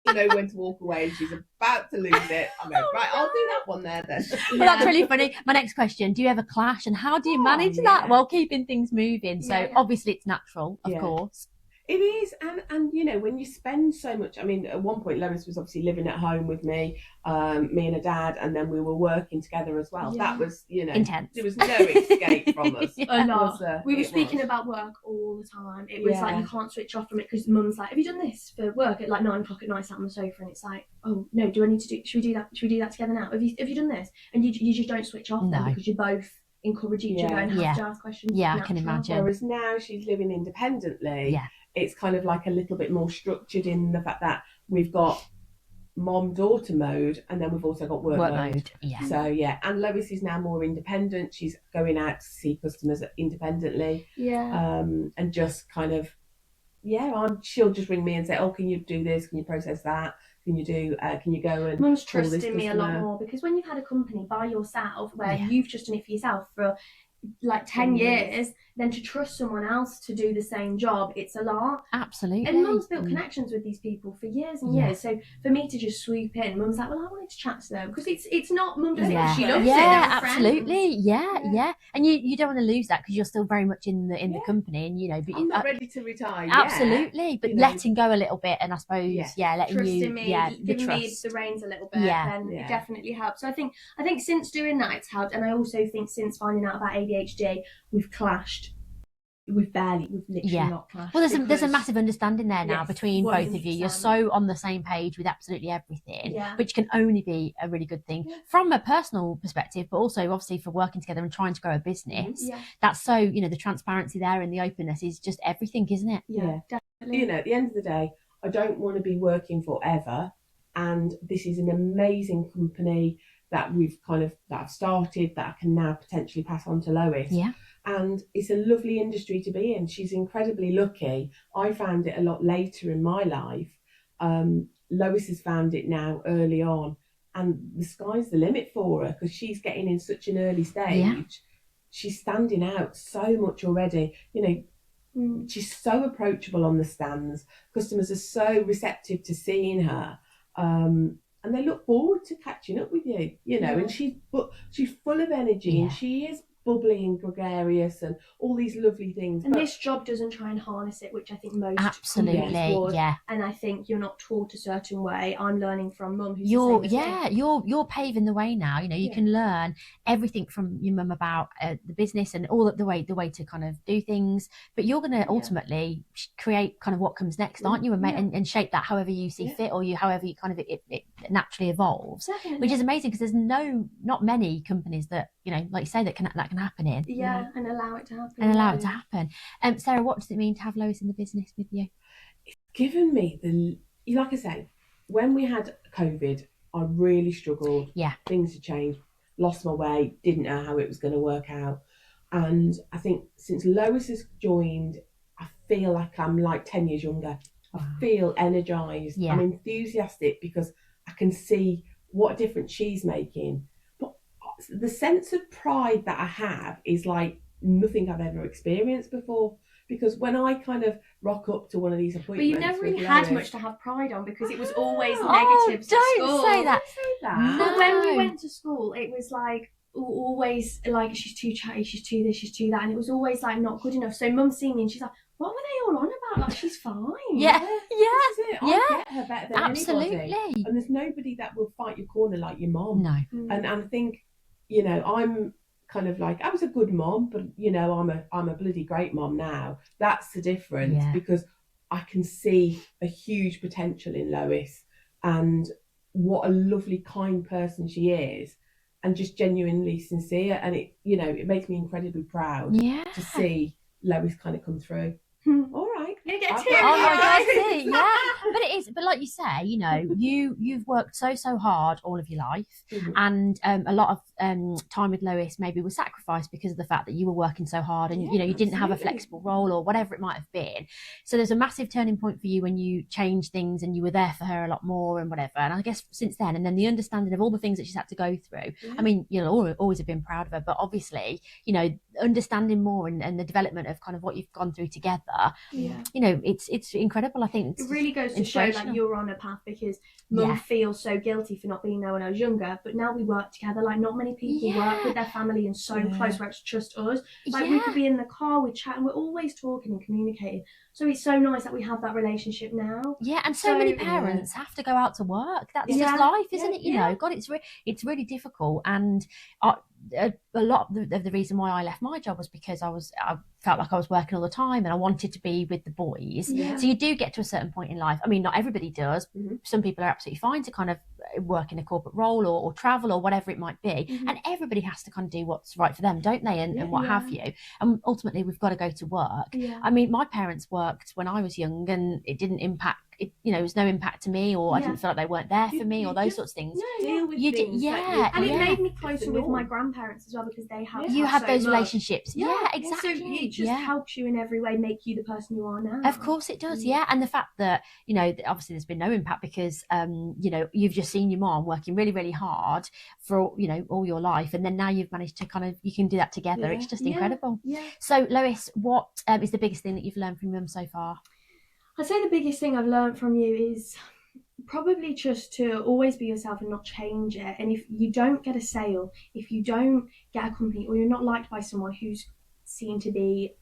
To know when to walk away. She's about to lose it. I go, right, I'll do that one there then. Well, that's really funny. My next question, do you ever clash, and how do you manage that while keeping things moving? So obviously it's natural, of course. It is, and you know, when you spend so much, I mean, at one point Lois was obviously living at home with me and her dad, and then we were working together as well. That was, you know, intense. There was no escape from us. A lot. We were speaking about work all the time. It was like, you can't switch off from it, because Mum's like, have you done this for work at like 9 o'clock at night, sat on the sofa, and it's like, oh no, do I need to do, should we do that together now? Have you done this? And you just don't switch off then, because you both encourage each other and have to ask questions. I can imagine. Whereas now she's living independently, it's kind of like a little bit more structured in the fact that we've got mom-daughter mode, and then we've also got work mode. So and Lois is now more independent. She's going out to see customers independently, and just kind of she'll just ring me and say, oh, can you do this, can you process that, can you go and Mum's trusting me a lot more, because when you've had a company by yourself where you've just done it for yourself for like 10 years, then to trust someone else to do the same job, it's a lot. Absolutely. And Mum's built connections with these people for years and years. So for me to just swoop in, Mum's like, well, I wanted to chat to them, because it's not Mum does it because she loves it. Absolutely. Yeah. And you don't want to lose that, because you're still very much in the company, and you know, but I'm not ready to retire. Absolutely, but letting go a little bit, and I suppose letting trusting me, giving trust. me the reins a little bit, then it definitely helps. So I think since doing that, it's helped, and I also think since finding out about ADHD, we've clashed. We've literally not clashed. Well, there's a massive understanding there now between 100%. Both of you. You're so on the same page with absolutely everything, which can only be a really good thing from a personal perspective, but also obviously for working together and trying to grow a business. That's so, you know, the transparency there and the openness is just everything, isn't it? Yeah, definitely. You know, at the end of the day, I don't want to be working forever, and this is an amazing company that I've started, that I can now potentially pass on to Lois. And it's a lovely industry to be in. She's incredibly lucky. I found it a lot later in my life. Lois has found it now early on, and the sky's the limit for her, because she's getting in such an early stage. She's standing out so much already. You know, she's so approachable on the stands. Customers are so receptive to seeing her. And they look forward to catching up with you, you know, and she's full of energy, and she is bubbly and gregarious and all these lovely things. And this job doesn't try and harness it, which I think most absolutely would. And I think you're not taught a certain way. I'm learning from Mum, who's you're paving the way now. You know, you can learn everything from your mum about the business and all the way to kind of do things. But you're going to ultimately create kind of what comes next, aren't you? And shape that however you see fit, or however you kind of it naturally evolves, which is amazing, because there's not many companies that, you know, like you say, that can happen in. And allow it to happen. Sarah, what does it mean to have Lois in the business with you? It's given me like I say, when we had COVID, I really struggled. Things had changed, lost my way, didn't know how it was going to work out. And I think since Lois has joined, I feel like I'm like 10 years younger. I feel energized. I'm enthusiastic, because I can see what difference she's making. The sense of pride that I have is like nothing I've ever experienced before, because when I kind of rock up to one of these appointments, but you never really had much to have pride on, because it was always negatives at school. Don't say that. No. But when we went to school, it was like always like, she's too chatty, she's too this, she's too that, and it was always like not good enough. So Mum's seen me and she's like, what were they all on about? Like, she's fine. I get her better than anybody. And there's nobody that will fight your corner like your mom. No. And I think, you know, I'm kind of like, I was a good mom, but you know, I'm a bloody great mom now. That's the difference, because I can see a huge potential in Lois and what a lovely, kind person she is, and just genuinely sincere. And it, you know, it makes me incredibly proud to see Lois kind of come through. All right. You get Oh my God, see, yeah. But it is, but like you say, you know, you've worked so hard all of your life, and a lot of time with Lois maybe was sacrificed because of the fact that you were working so hard, and you know, you didn't have a flexible role or whatever it might have been. So there's a massive turning point for you when you changed things and you were there for her a lot more and whatever. And I guess since then, and then the understanding of all the things that she's had to go through. I mean, you'll always have been proud of her, but obviously, you know, understanding more and the development of kind of what you've gone through together. You know, it's incredible. I think it really goes to show like you're on a path, because Mum feels so guilty for not being there when I was younger, but now we work together. Like, not many people work with their family and so close where it's just us. Like, we could be in the car, we chat, and we're always talking and communicating. So it's so nice that we have that relationship now. Yeah, and so many parents have to go out to work. That's just life, isn't it? You know, God, it's really difficult. And a lot of the reason why I left my job was because I felt like I was working all the time and I wanted to be with the boys. So you do get to a certain point in life. I mean, not everybody does. Some people are absolutely fine to kind of work in a corporate role or travel or whatever it might be. And everybody has to kind of do what's right for them, don't they? And what have you. And ultimately, we've got to go to work. I mean, my parents worked when I was young, and it didn't impact. It, you know, it was no impact to me, or I didn't feel like they weren't there for me, or those sorts of things. Deal with things. And it made me closer with my grandparents as well, because they have you have so those much. relationships. Yeah, exactly. So it just helps you in every way, make you the person you are now. Of course it does, and the fact that, you know, obviously there's been no impact because you know, you've just seen your mom working really, really hard for, you know, all your life, and then now you've managed to kind of, you can do that together. It's just incredible. So Lois, what is the biggest thing that you've learned from your mum so far? I'd say the biggest thing I've learned from you is probably just to always be yourself and not change it. And if you don't get a sale, if you don't get a company, or you're not liked by someone who's seen to be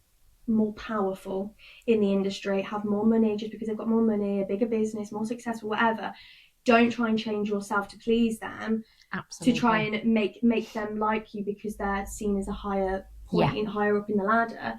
more powerful in the industry, have more money just because they've got more money, a bigger business, more successful, whatever, don't try and change yourself to please them. Absolutely. To try and make them like you because they're seen as a higher point, higher up in the ladder.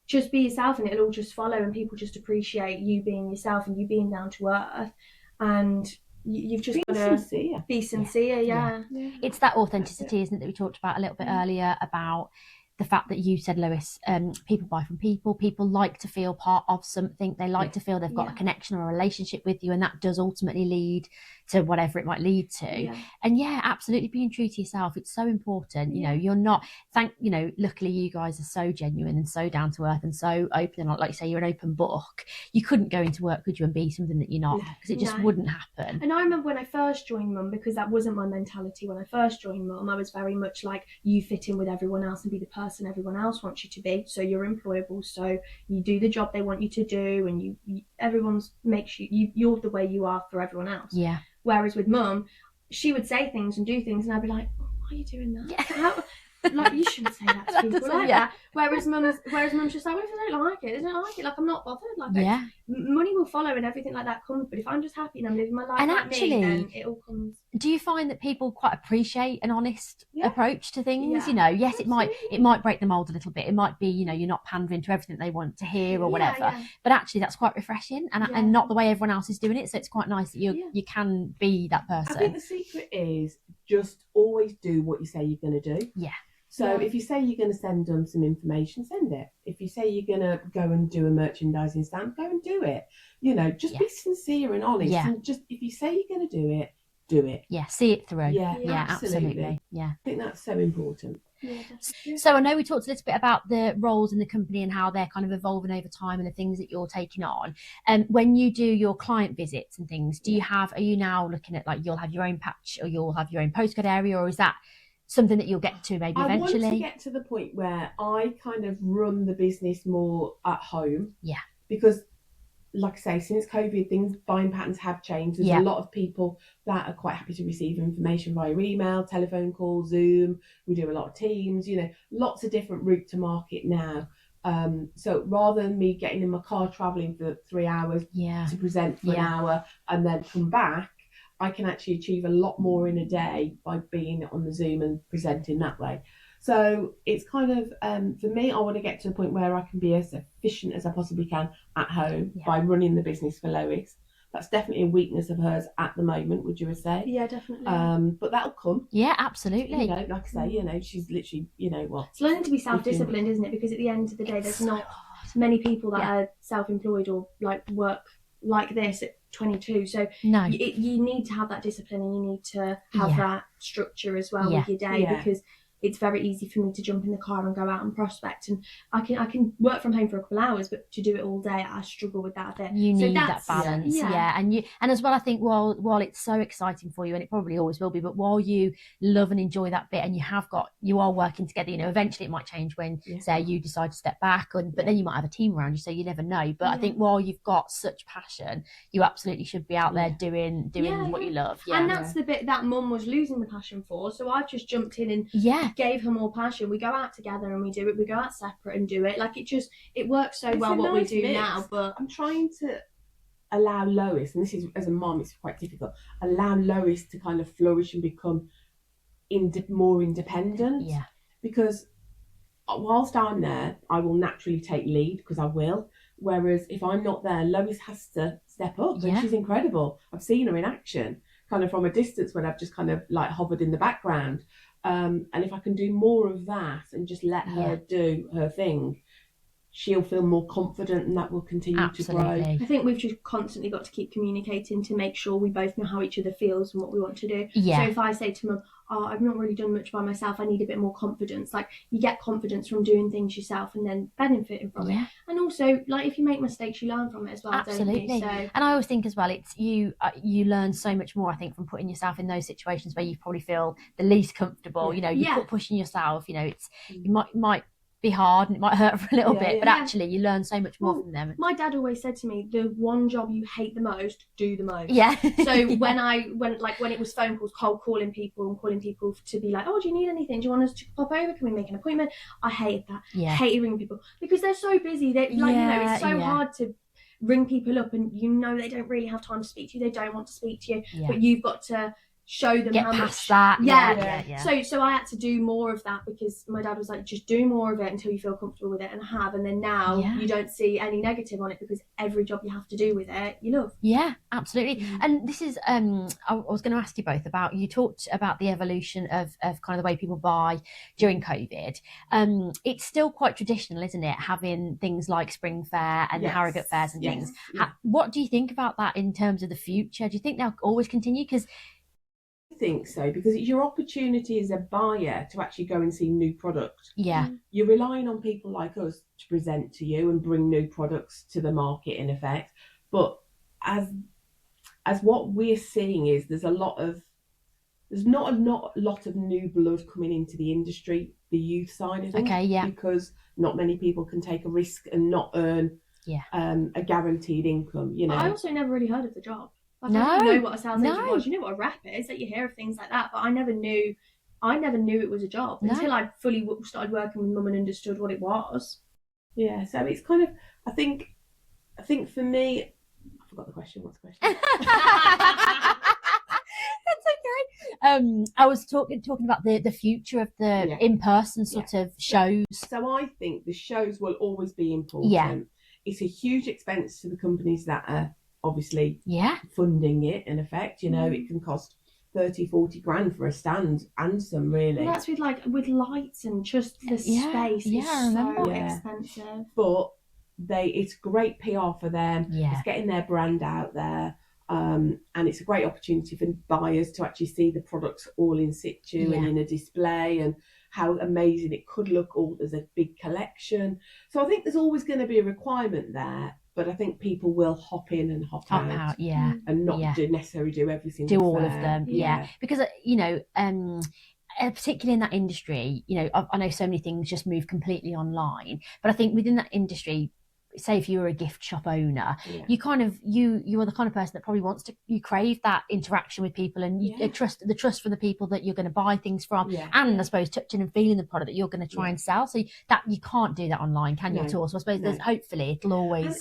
Just be yourself and it'll all just follow, and people just appreciate you being yourself and you being down to earth, and you've just got to be sincere. It's that authenticity, isn't it, that we talked about a little bit earlier, about the fact that you said, Lois, people buy from people. People like to feel part of something. They like to feel they've got a connection or a relationship with you, and that does ultimately lead to whatever it might lead to. And absolutely being true to yourself. It's so important. You know, you're not, you know, luckily you guys are so genuine and so down to earth and so open. And like you say, you're an open book. You couldn't go into work, could you, and be something that you're not, because it just wouldn't happen. And I remember when I first joined Mum, because that wasn't my mentality. When I first joined Mum, I was very much like, you fit in with everyone else and be the person everyone else wants you to be, so you're employable, so you do the job they want you to do, and you everyone's makes you're the way you are for everyone else. Whereas with Mum, she would say things and do things and I'd be like, oh, why are you doing that? How, like, you shouldn't say that to people like that. Whereas mum's just like, well, if I don't like it, like, I'm not bothered. Like, money will follow and everything like that comes, but if I'm just happy and I'm living my life and like actually, me, then it all comes. Do you find that people quite appreciate an honest approach to things? You know, yes, absolutely. it might break the mold a little bit. It might be, you know, you're not pandering to everything they want to hear or whatever. But actually, that's quite refreshing, and not the way everyone else is doing it. So it's quite nice that you can be that person. I think the secret is just always do what you say you're going to do. So if you say you're going to send them some information, send it. If you say you're going to go and do a merchandising stand, go and do it. You know, just be sincere and honest. And just, if you say you're going to do it, do it. See it through. Absolutely. I think that's so important. So I know we talked a little bit about the roles in the company and how they're kind of evolving over time and the things that you're taking on. When you do your client visits and things, are you now looking at, like, you'll have your own patch or you'll have your own postcode area, or is that something that you'll get to maybe eventually? I want to get to the point where I kind of run the business more at home. Because, like I say, since COVID, buying patterns have changed. There's a lot of people that are quite happy to receive information via email, telephone call, Zoom. We do a lot of Teams, you know, lots of different route to market now. So rather than me getting in my car, travelling for 3 hours to present for an hour and then come back, I can actually achieve a lot more in a day by being on the Zoom and presenting that way. So it's kind of, for me, I want to get to a point where I can be as efficient as I possibly can at home by running the business for Lois. That's definitely a weakness of hers at the moment, would you say? Yeah, definitely. But that'll come. Yeah, absolutely. You know, like I say, she's literally, It's learning to be self-disciplined, isn't it? Because at the end of the day, there's not many people that are self-employed or like work like this at 22. So no, you need to have that discipline, and you need to have that structure as well with your day, because it's very easy for me to jump in the car and go out and prospect, and I can work from home for a couple of hours, but to do it all day, I struggle with that a bit. You need that balance, and as well, I think while it's so exciting for you, and it probably always will be, but while you love and enjoy that bit, and you are working together, eventually it might change when say you decide to step back, but then you might have a team around you, so you never know. But I think while you've got such passion, you absolutely should be out there doing what you love. And that's the bit that Mum was losing the passion for, so I've just jumped in and gave her more passion. We go out together and we do it. We go out separate and do it. Like it works so well what we do now. But I'm trying to allow Lois, and this is, as a mum, it's quite difficult, allow Lois to kind of flourish and become more independent. Yeah. Because whilst I'm there, I will naturally take lead, because I will. Whereas if I'm not there, Lois has to step up, and she's incredible. I've seen her in action, kind of from a distance when I've just kind of like hovered in the background. And if I can do more of that and just let her do her thing, she'll feel more confident, and that will continue to grow. I think we've just constantly got to keep communicating to make sure we both know how each other feels and what we want to do. So if I say to Mum, I've not really done much by myself, I need a bit more confidence. Like, you get confidence from doing things yourself and then benefiting from it. And also, like, if you make mistakes, you learn from it as well. Absolutely. Don't you? So, and I always think as well, it's you learn so much more, I think, from putting yourself in those situations where you probably feel the least comfortable. You're pushing yourself. You might be hard and it might hurt for a little bit, but actually you learn so much more from them. My dad always said to me, the one job you hate the most, do the most. So when it was phone calls, cold calling people and calling people to be like, do you need anything? Do you want us to pop over? Can we make an appointment? I hated that. Hated ringing people because they're so busy. It's so hard to ring people up, and they don't really have time to speak to you. They don't want to speak to you, but you've got to show them how much that. So I had to do more of that, because my dad was like, just do more of it until you feel comfortable with it, and then now you don't see any negative on it, because every job you have to do with it you love. Absolutely. And this is I was going to ask you both about, you talked about the evolution of kind of the way people buy during COVID. It's still quite traditional, isn't it, having things like Spring Fair and the Harrogate fairs and things. What do you think about that in terms of the future? Do you think they'll always continue? Because I think so, because it's your opportunity as a buyer to actually go and see new product. You're relying on people like us to present to you and bring new products to the market, in effect. But as what we're seeing is there's not a lot of new blood coming into the industry, the youth side of it. Because not many people can take a risk and not earn a guaranteed income. I also never really heard of the job. I don't know what a sales agent was. You know what a rep is, that you hear of things like that, but I never knew it was a job until I fully started working with Mum and understood what it was. So it's kind of, I think for me, I forgot the question. What's the question? That's okay. I was talking about the future of the in-person sort of shows. So I think the shows will always be important. It's a huge expense to the companies that are obviously funding it, in effect. It can cost 30-40 grand for a stand, and some really. Well, that's with lights and just the space. I remember. So expensive. But it's great PR for them. It's getting their brand out there, and it's a great opportunity for buyers to actually see the products all in situ and in a display, and how amazing it could look all as a big collection. So I think there's always going to be a requirement there. But I think people will hop in and hop out, and not necessarily do everything. Do all of them, because particularly in that industry, I know so many things just move completely online. But I think within that industry, say if you were a gift shop owner, you kind of you are the kind of person that probably you crave that interaction with people, and you trust for the people that you're going to buy things from, and I suppose touching and feeling the product that you're going to try and sell. So that you can't do that online, can you, at all? So I suppose hopefully it'll always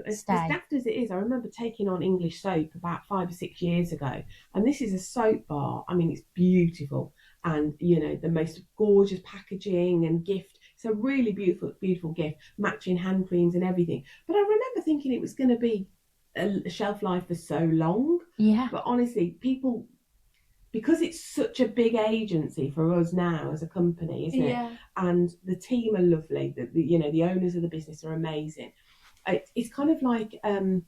as daft as it is. I remember taking on English soap about 5 or 6 years ago, and this is a soap bar. I mean, it's beautiful. and the most gorgeous packaging and gift. It's a really beautiful gift, matching hand creams and everything. But I remember thinking it was going to be a shelf life for so long. Yeah. But honestly, people, because it's such a big agency for us now as a company, isn't it? And the team are lovely. The owners of the business are amazing. It's kind of like there's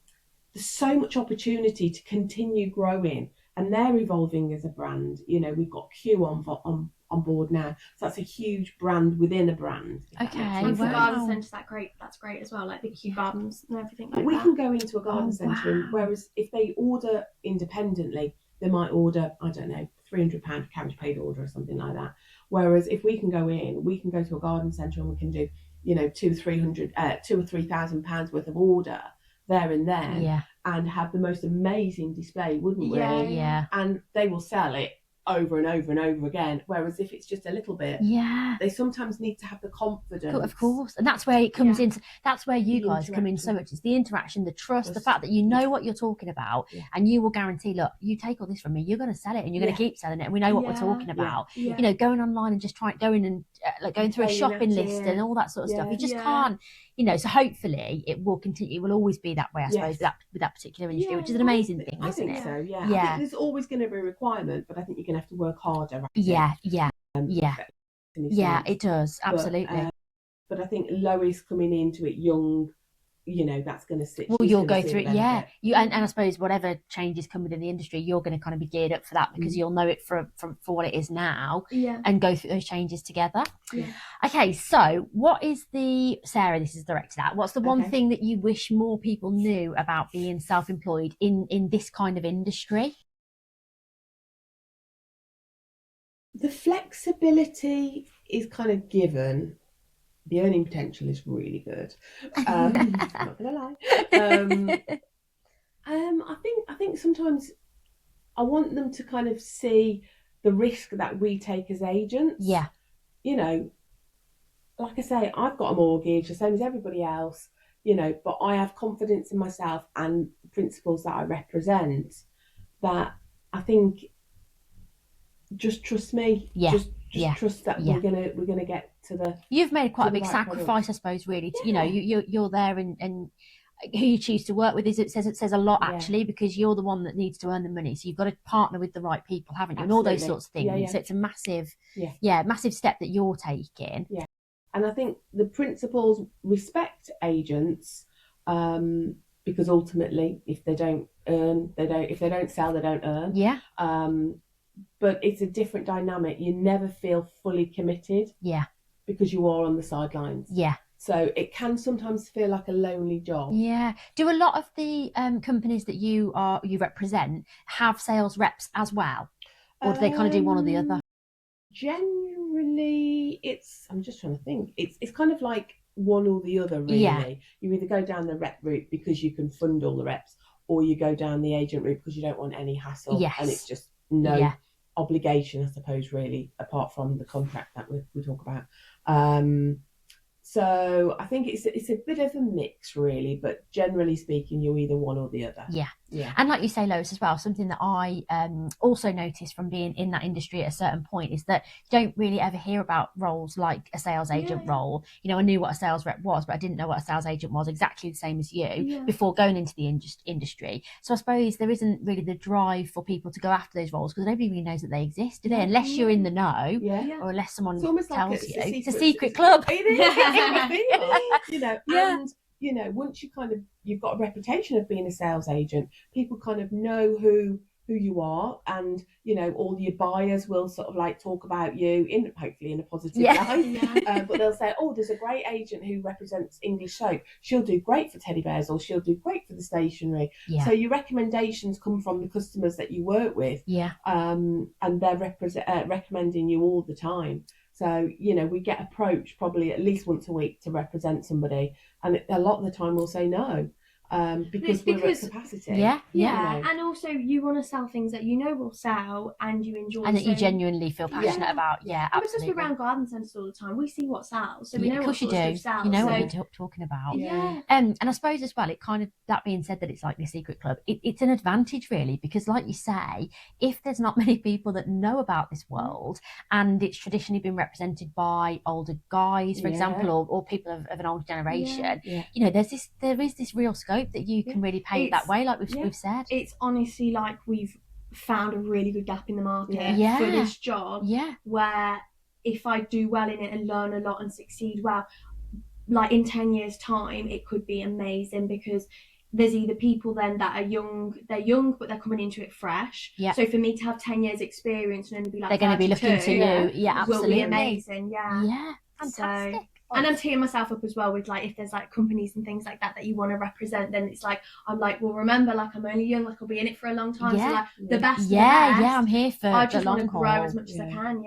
so much opportunity to continue growing, and they're evolving as a brand. We've got Q on board now, so that's a huge brand within a brand. Okay, and for garden centres, that's great as well, like the Q gardens and everything like that. We can go into a garden centre, and whereas if they order independently, they might order, I don't know, £300 cabbage paid order or something like that. Whereas if we can go to a garden centre and we can do, £2,000 or £3,000 worth of order there and then, and have the most amazing display, wouldn't we? Yeah. And they will sell it over and over and over again. Whereas if it's just a little bit, they sometimes need to have the confidence. Of course, and that's where it comes into. That's where you guys come in so much. It's the interaction, the trust, the fact that you know what you're talking about, and you will guarantee. Look, you take all this from me, you're going to sell it, and you're going to keep selling it, and we know what we're talking about. Going online and just going and going through a shopping list and all that sort of stuff. You just can't. So hopefully it will continue. It will always be that way, I suppose, with that particular industry, which is an amazing thing, isn't it? So, I think there's always going to be a requirement, but I think you're going to have to work harder. It does, absolutely. But I think Lois coming into it young, that's going to sit. Well, you'll go through it, and I suppose whatever changes come within the industry, you're going to kind of be geared up for that, because you'll know it for what it is now, and go through those changes together. Okay, so what is Sarah, this is directed at, what's the one thing that you wish more people knew about being self-employed in this kind of industry? The flexibility is kind of given. The earning potential is really good. Not gonna lie. I think sometimes I want them to kind of see the risk that we take as agents. Yeah. Like I say, I've got a mortgage, the same as everybody else. But I have confidence in myself and the principles that I represent. That I think, just trust me. Just trust that we're gonna get to the. You've made quite a big sacrifice, I suppose. Really, you're there, and who you choose to work with it says a lot, actually, because you're the one that needs to earn the money. So you've got to partner with the right people, haven't you? Absolutely. And all those sorts of things. So it's a massive, massive step that you're taking. Yeah, and I think the principles respect agents, because ultimately, if they don't earn, if they don't sell, they don't earn. Yeah. But it's a different dynamic. You never feel fully committed. Yeah. Because you are on the sidelines. Yeah. So it can sometimes feel like a lonely job. Yeah. Do a lot of the companies that you represent have sales reps as well, or do they kind of do one or the other? Generally, I'm just trying to think. It's kind of like one or the other, really. Yeah. You either go down the rep route because you can fund all the reps, or you go down the agent route because you don't want any hassle. Yes. And it's just no obligation, I suppose, really, apart from the contract that we talk about. So I think it's a bit of a mix, really, but generally speaking, you're either one or the other. Yeah. And like you say, Lois, as well, something that I also noticed from being in that industry at a certain point is that you don't really ever hear about roles like a sales agent role. I knew what a sales rep was, but I didn't know what a sales agent was, exactly the same as you, before going into the industry. So I suppose there isn't really the drive for people to go after those roles, because nobody really knows that they exist, do they? Unless you're in the know, or unless someone tells you. It's a secret club. It is. And once you've got a reputation of being a sales agent, people kind of know who you are, and all your buyers will sort of like talk about you hopefully in a positive light. But they'll say, oh, there's a great agent who represents English soap, she'll do great for teddy bears, or she'll do great for the stationery. So your recommendations come from the customers that you work with, and they're recommending you all the time. So, we get approached probably at least once a week to represent somebody, and a lot of the time we'll say no. because we're at capacity. Yeah. And also you want to sell things that you know will sell and you enjoy, and that you genuinely feel passionate about. Yeah, and absolutely. because we're around garden centres all the time, we see what sells, so we know what you sort of stuff sells. You know what you're talking about. And I suppose as well, it kind of, that being said, that it's like the secret club, it's an advantage really, because like you say, if there's not many people that know about this world, and it's traditionally been represented by older guys, for example, or people of an older generation, you know, there is this real scope that you can really pay that way, like we've said. It's honestly like we've found a really good gap in the market for this job, where if I do well in it and learn a lot and succeed well, like in 10 years time it could be amazing, because there's either people then that are young but they're coming into it fresh, so for me to have 10 years experience and only be like, they're going to be looking to you, absolutely, will be amazing. Fantastic. And I'm teeing myself up as well with, like, if there's like companies and things like that you want to represent, then it's like, I'm like, well, remember, like, I'm only young, like, I'll be in it for a long time, so like the best I'm here for I just the long want to haul. grow as much as I can.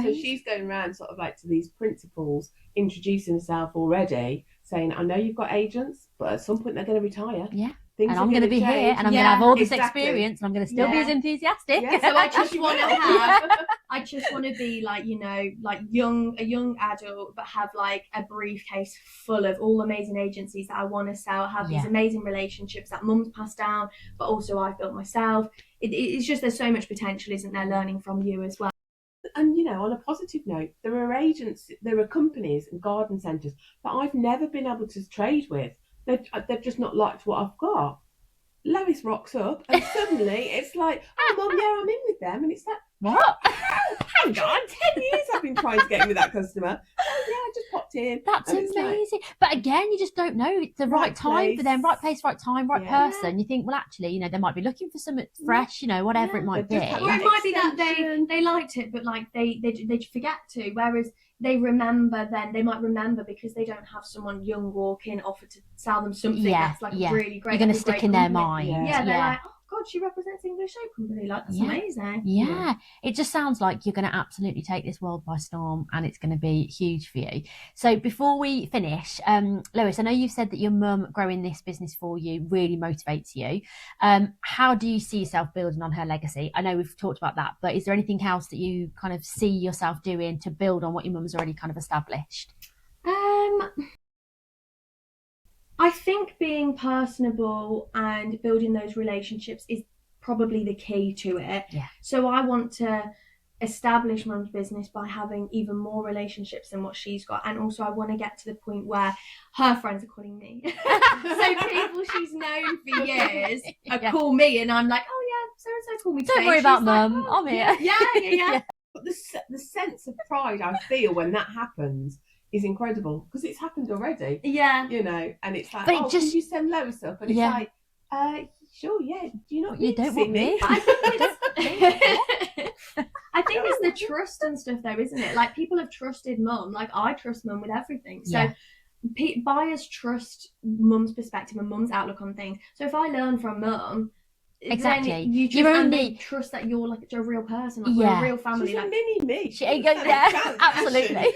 So she's going around sort of like to these principals, introducing herself already, saying, I know you've got agents, but at some point they're going to retire. And I'm going to be here, and I'm going to have all this experience, and I'm going to still be as enthusiastic. So I just want to have, I just want to be like, you know, like a young adult, but have like a briefcase full of all amazing agencies that I want to sell, have these amazing relationships that mum's passed down, but also I've built myself. It's just, there's so much potential, isn't there, learning from you as well. And, you know, on a positive note, there are companies and garden centres that I've never been able to trade with. They've just not liked what I've got. Lois rocks up and suddenly it's like, oh, Mum, I'm in with them. And it's like, what? Hang on, 10 years I've been trying to get in with that customer. Oh, I just popped in. That's amazing. But again, you just don't know. It's the right time for them, right place, right time, right person. You think, well, actually, you know, they might be looking for something fresh, you know, whatever it might be. Or it might be that they liked it, but like they forget to. Whereas they might remember because they don't have someone young walk in, offer to sell them something that's like really great. You're going to stick in their mind. They're like, oh God, she represents English Soap Company. Like, that's amazing. It just sounds like you're going to absolutely take this world by storm, and it's going to be huge for you. So before we finish, Lois, I know you've said that your mum growing this business for you really motivates you. How do you see yourself building on her legacy? I know we've talked about that, but is there anything else that you kind of see yourself doing to build on what your mum's already kind of established? I think being personable and building those relationships is probably the key to it. So I want to establish Mum's business by having even more relationships than what she's got, and also I want to get to the point where her friends are calling me. So people she's known for years call me, and I'm like, oh yeah, so and so called me today. Don't worry about Mum, I'm here. Yeah. But the sense of pride I feel when that happens is incredible, because it's happened already. You know, and it's like, can you send Lois up? And it's like, sure, do you not you don't want me? I think it's the trust and stuff though, isn't it? Like, people have trusted Mum, like I trust Mum with everything. So buyers trust Mum's perspective and Mum's outlook on things. So if I learn from Mum, exactly, you only trust that you're like a real person, like we're a real family. She's like a mini me. Absolutely.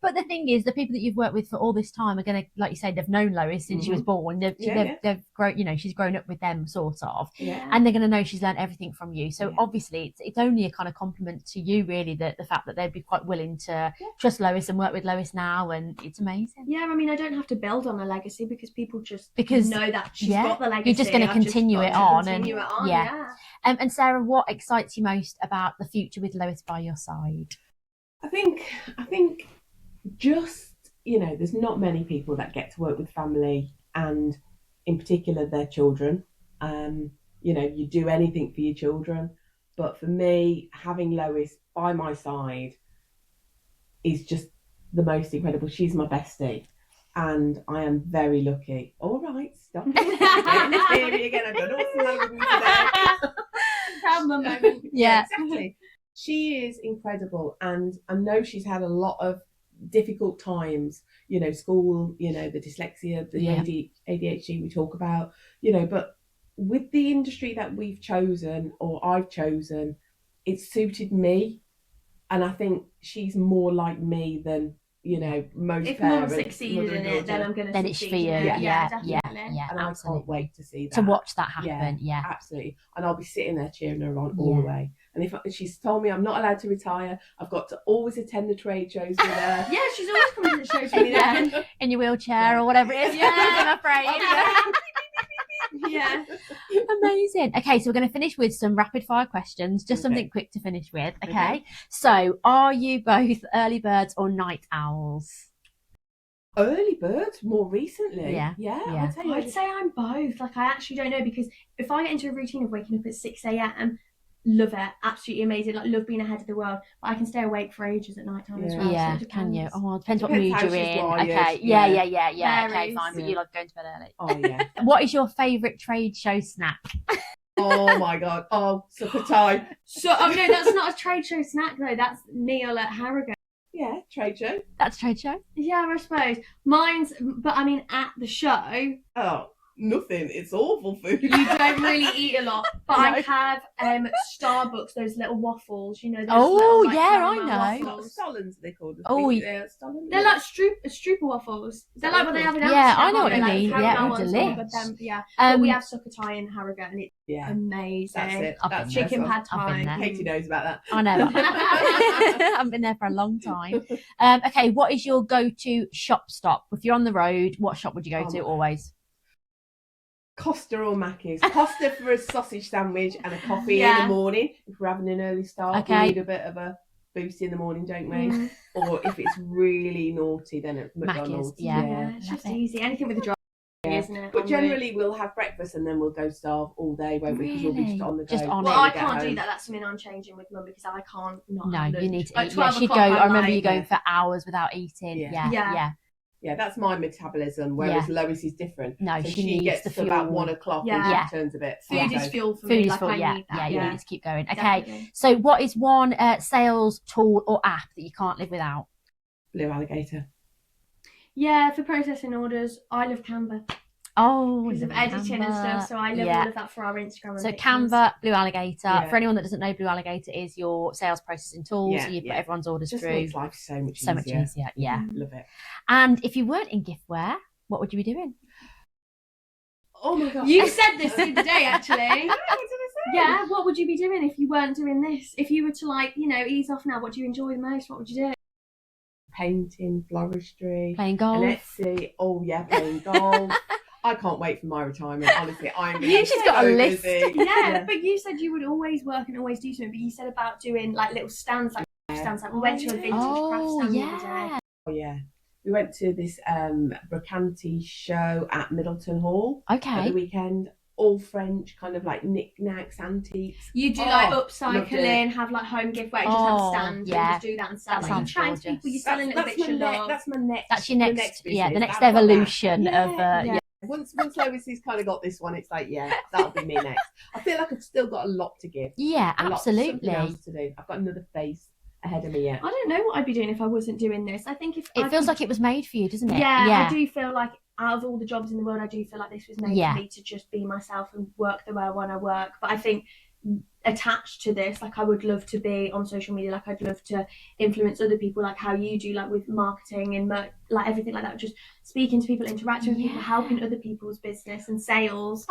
But the thing is, the people that you've worked with for all this time are going to, like you say, they've known Lois since she was born. They've grown, you know, she's grown up with them sort of, and they're going to know she's learned everything from you. So obviously, it's only a kind of compliment to you, really, that the fact that they'd be quite willing to trust Lois and work with Lois now, and it's amazing. I mean, I don't have to build on a legacy because people just know that she's got the legacy. You're just going to continue it on. And Sarah, what excites you most about the future with Lois by your side? I think just, you know, there's not many people that get to work with family, and in particular their children. You know, you do anything for your children, but for me, having Lois by my side is just the most incredible. She's my bestie, and I am very lucky. All right, stop getting theory again. I've done awesome today. Proud mum moment. Exactly. She is incredible, and I know she's had a lot of difficult times, you know, school, you know, the dyslexia, the ADHD we talk about, you know, but with the industry that we've chosen, or I've chosen, it's suited me, and I think she's more like me than you know, most if mum parents, succeeded mother in and it, then daughter. I'm going to Then it's succeed for you. in it. Yeah, definitely. And I absolutely. can't wait to see that. To watch that happen. Yeah. Absolutely. And I'll be sitting there cheering her on all the way. And if she's told me I'm not allowed to retire, I've got to always attend the trade shows with her. Yeah, she's always coming to the shows with me. In your wheelchair or whatever it is. Yeah. I'm afraid. Yeah. Amazing. Okay, so we're going to finish with some rapid fire questions, just something quick to finish with. Okay. So, are you both early birds or night owls? Early birds, more recently. Yeah. I'd say I'm both. Like, I actually don't know, because if I get into a routine of waking up at 6 a.m, love it, absolutely amazing. Like, love being ahead of the world. But I can stay awake for ages at night time as well. Yeah, so it can you? depends. Oh, it depends what Depends mood how you're she's in. wired. Okay. Yeah. Yeah. Okay, Varies. fine. But you love going to bed early. Oh, yeah. What is your favourite trade show snack? Oh, my God. Oh, supper time. So, oh no, that's not a trade show snack though. That's meal at Harrogate. Yeah, trade show. That's trade show. Yeah, I suppose. Mine's, but I mean, at the show, Oh, nothing. It's awful food. you don't really eat a lot. But No. I have Starbucks, those little waffles, you know. Those Oh, little, like, yeah, I caramel know. waffles. Stolons, they call them. Oh, Stolons. They're like Strooper waffles. They're like what they have in Yeah, Amsterdam. I know what aren't you they? mean. Like Yeah, caramel they're ones, delicious. but them, yeah. But we have sucker tie in Harrogate, and it's Yeah, amazing. that's it. I've That's been Chicken pad I've been thai. there. Katie knows about that. I know. I've been there for a long time. Okay, what is your go-to shop stop? If you're on the road, what shop would you go to always? Costa or Mackey's. Costa for a sausage sandwich and a coffee in the morning. If we're having an early start, we need a bit of a boost in the morning, don't we? Or if it's really naughty, then at McDonald's. Mackey's, yeah. Yeah, it's just easy. Anything with a drive, isn't it? But generally, we'll have breakfast and then we'll go starve all day, won't we? Because we'll be just on the go. Just on Well, it. I can't do that. That's something I'm changing with mum, because I can't not No, have you lunch. need to At eat. 12 Yeah, she'd go. o'clock, I I'm remember like, you going for hours without eating. Yeah. Yeah, that's my metabolism, whereas Lois is different. No, so she she needs gets the to fuel. about 1 o'clock and she turns a bit. Food is fuel for Food me. is Like, fuel. I Yeah, need that. you need to keep going. Okay, Definitely. so what is one sales tool or app that you can't live without? Blue Alligator. Yeah, for processing orders, I love Canva. Oh, Because of editing and stuff, so I love all of that for our Instagram and So pictures. Canva, Blue Alligator. For anyone that doesn't know, Blue Alligator is your sales processing tool. So you put everyone's orders just through. makes life so much easier. Yeah. Love it. And if you weren't in giftware, what would you be doing? Oh my God. You said this the other day, actually. What did I say? Yeah, what would you be doing if you weren't doing this? If you were to, like, you know, ease off now, what do you enjoy the most? What would you do? Painting, floristry, Playing golf. Etsy. Oh yeah, playing golf. I can't wait for my retirement. Honestly, I'm. She's got a list. Yeah, but you said you would always work and always do something. But you said about doing like little stands, like stands. Like we went to a vintage craft stand the other day. Oh yeah. We went to this Brocante show at Middleton Hall at the Okay. weekend. All French, kind of like knickknacks, antiques. You do like upcycling, have like home giftware, just have a stand and just do that and sell. That Like, you sounds try and gorgeous. people, you sell a little bit of love. That's my next. That's your next, business. the next I've got that. evolution of. Once Lois has kind of got this one, it's like, yeah, that'll be me next. I feel like I've still got a lot to give. Yeah, Something absolutely. else to do. I've got another phase ahead of me yet. I don't know what I'd be doing if I wasn't doing this. I think if It feels like it was made for you, doesn't it? Yeah, I do feel like out of all the jobs in the world, I do feel like this was made Yeah. for me to just be myself and work the way I want to work. But I think attached to this, like I would love to be on social media, like I'd love to influence other people, like how you do, like with marketing and like everything like that, just speaking to people, interacting with people, helping other people's business and sales.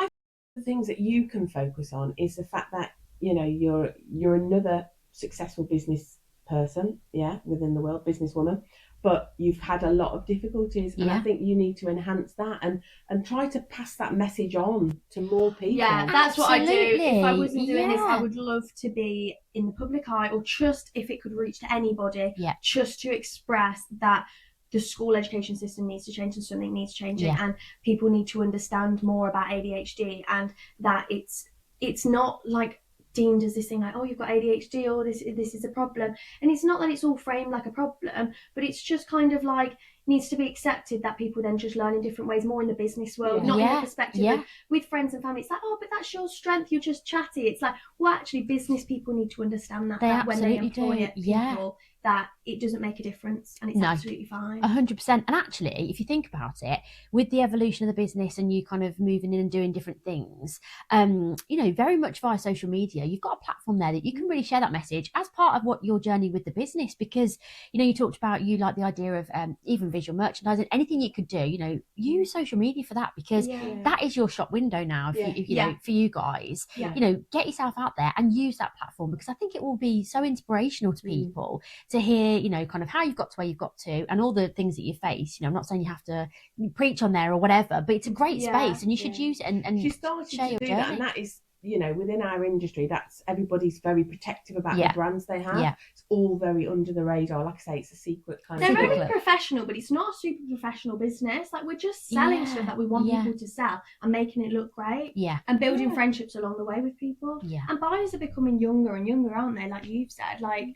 The things that you can focus on is the fact that, you know, you're another successful business person, within the world, businesswoman, but you've had a lot of difficulties, and I think you need to enhance that and try to pass that message on to more people. Yeah, that's what I do. If I wasn't doing this, I Yeah. would love to be in the public eye, or just if it could reach to anybody, just to express that the school education system needs to change and something needs changing, and people need to understand more about ADHD, and that it's not like deemed as this thing like, oh, you've got ADHD, or this is a problem. And it's not that it's all framed like a problem, but it's just kind of like needs to be accepted that people then just learn in different ways, more in the business world, not in the perspective of with friends and family. It's like, oh, but that's your strength, you're just chatty. It's like, well, actually business people need to understand that when they employ people, that it doesn't make a difference, and it's absolutely fine. 100%. And actually, if you think about it, with the evolution of the business and you kind of moving in and doing different things, very much via social media, you've got a platform there that you can really share that message as part of what your journey with the business, because, you talked about you like the idea of even visual merchandising, anything you could do, use social media for that, because that is your shop window now, for you guys. Get yourself out there and use that platform, because I think it will be so inspirational to people to hear, kind of how you've got to where you've got to and all the things that you face. I'm not saying you have to preach on there or whatever, but it's a great space and you should use it and she started share to your do journey. that, and that is, within our industry, that's everybody's very protective about the brands they have. It's all very under the radar. Like I say, it's a secret kind They're of very professional, but it's not a super professional business. Like, we're just selling stuff that we want people to sell and making it look great. And building friendships along the way with people. And buyers are becoming younger and younger, aren't they? Like you've said, like,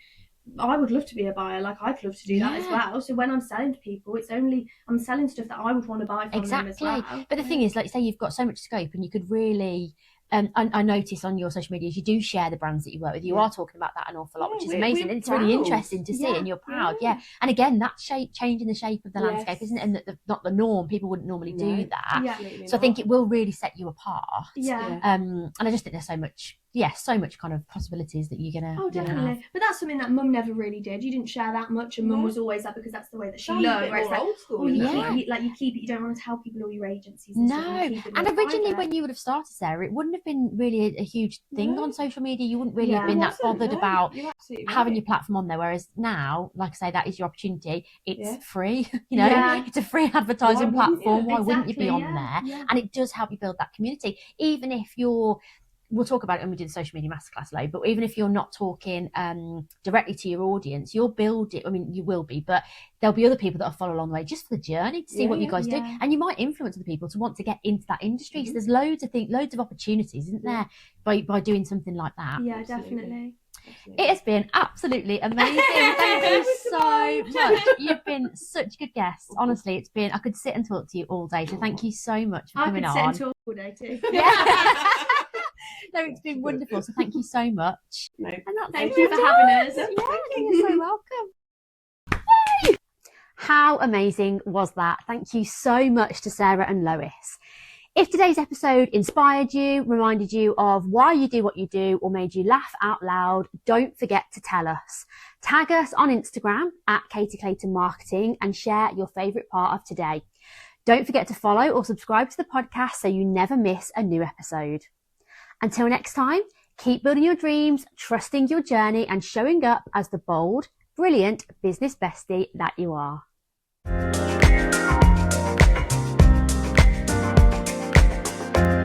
I would love to be a buyer. Like, I'd love to do that as well. So when I'm selling to people, I'm selling stuff that I would want to buy from them as well. But the thing is, like, say you've got so much scope and you could really... I notice on your social medias you do share the brands that you work with. You are talking about that an awful lot, which is amazing. And it's really interesting to see, and you're proud. And again, that's changing the shape of the landscape, isn't it? And not the norm. People wouldn't normally do that. So I think it will really set you apart. And I just think there's so much kind of possibilities that you're gonna definitely have. But that's something that Mum never really did. You didn't share that much, and Mum was always that, because that's the way that she learned. Where it's like, old school, you keep it, you don't want to tell people all your agencies and stuff, and originally when you would have started, Sarah, it wouldn't have been really a huge thing on social media. You wouldn't really have been that bothered about having your platform on there, whereas now, like I say, that is your opportunity. It's free. It's a free advertising platform. Why wouldn't you be on there? And it does help you build that community, even if we'll talk about it when we do the social media masterclass load, but even if you're not talking directly to your audience, you'll build it. I mean, you will be, but there'll be other people that'll follow along the way just for the journey to see what you guys do. And you might influence other people to want to get into that industry. So there's loads of opportunities, isn't there, by doing something like that? Yeah, definitely. It has been absolutely amazing. Thank you so much. You've been such good guests. Honestly, I could sit and talk to you all day. So thank you so much for coming on. I could sit and talk all day too. No, it's been wonderful. So thank you so much. Thank you for having us. You're so welcome. How amazing was that? Thank you so much to Sarah and Lois. If today's episode inspired you, reminded you of why you do what you do, or made you laugh out loud, don't forget to tell us. Tag us on Instagram at Katie Clayton Marketing and share your favourite part of today. Don't forget to follow or subscribe to the podcast so you never miss a new episode. Until next time, keep building your dreams, trusting your journey, and showing up as the bold, brilliant business bestie that you are.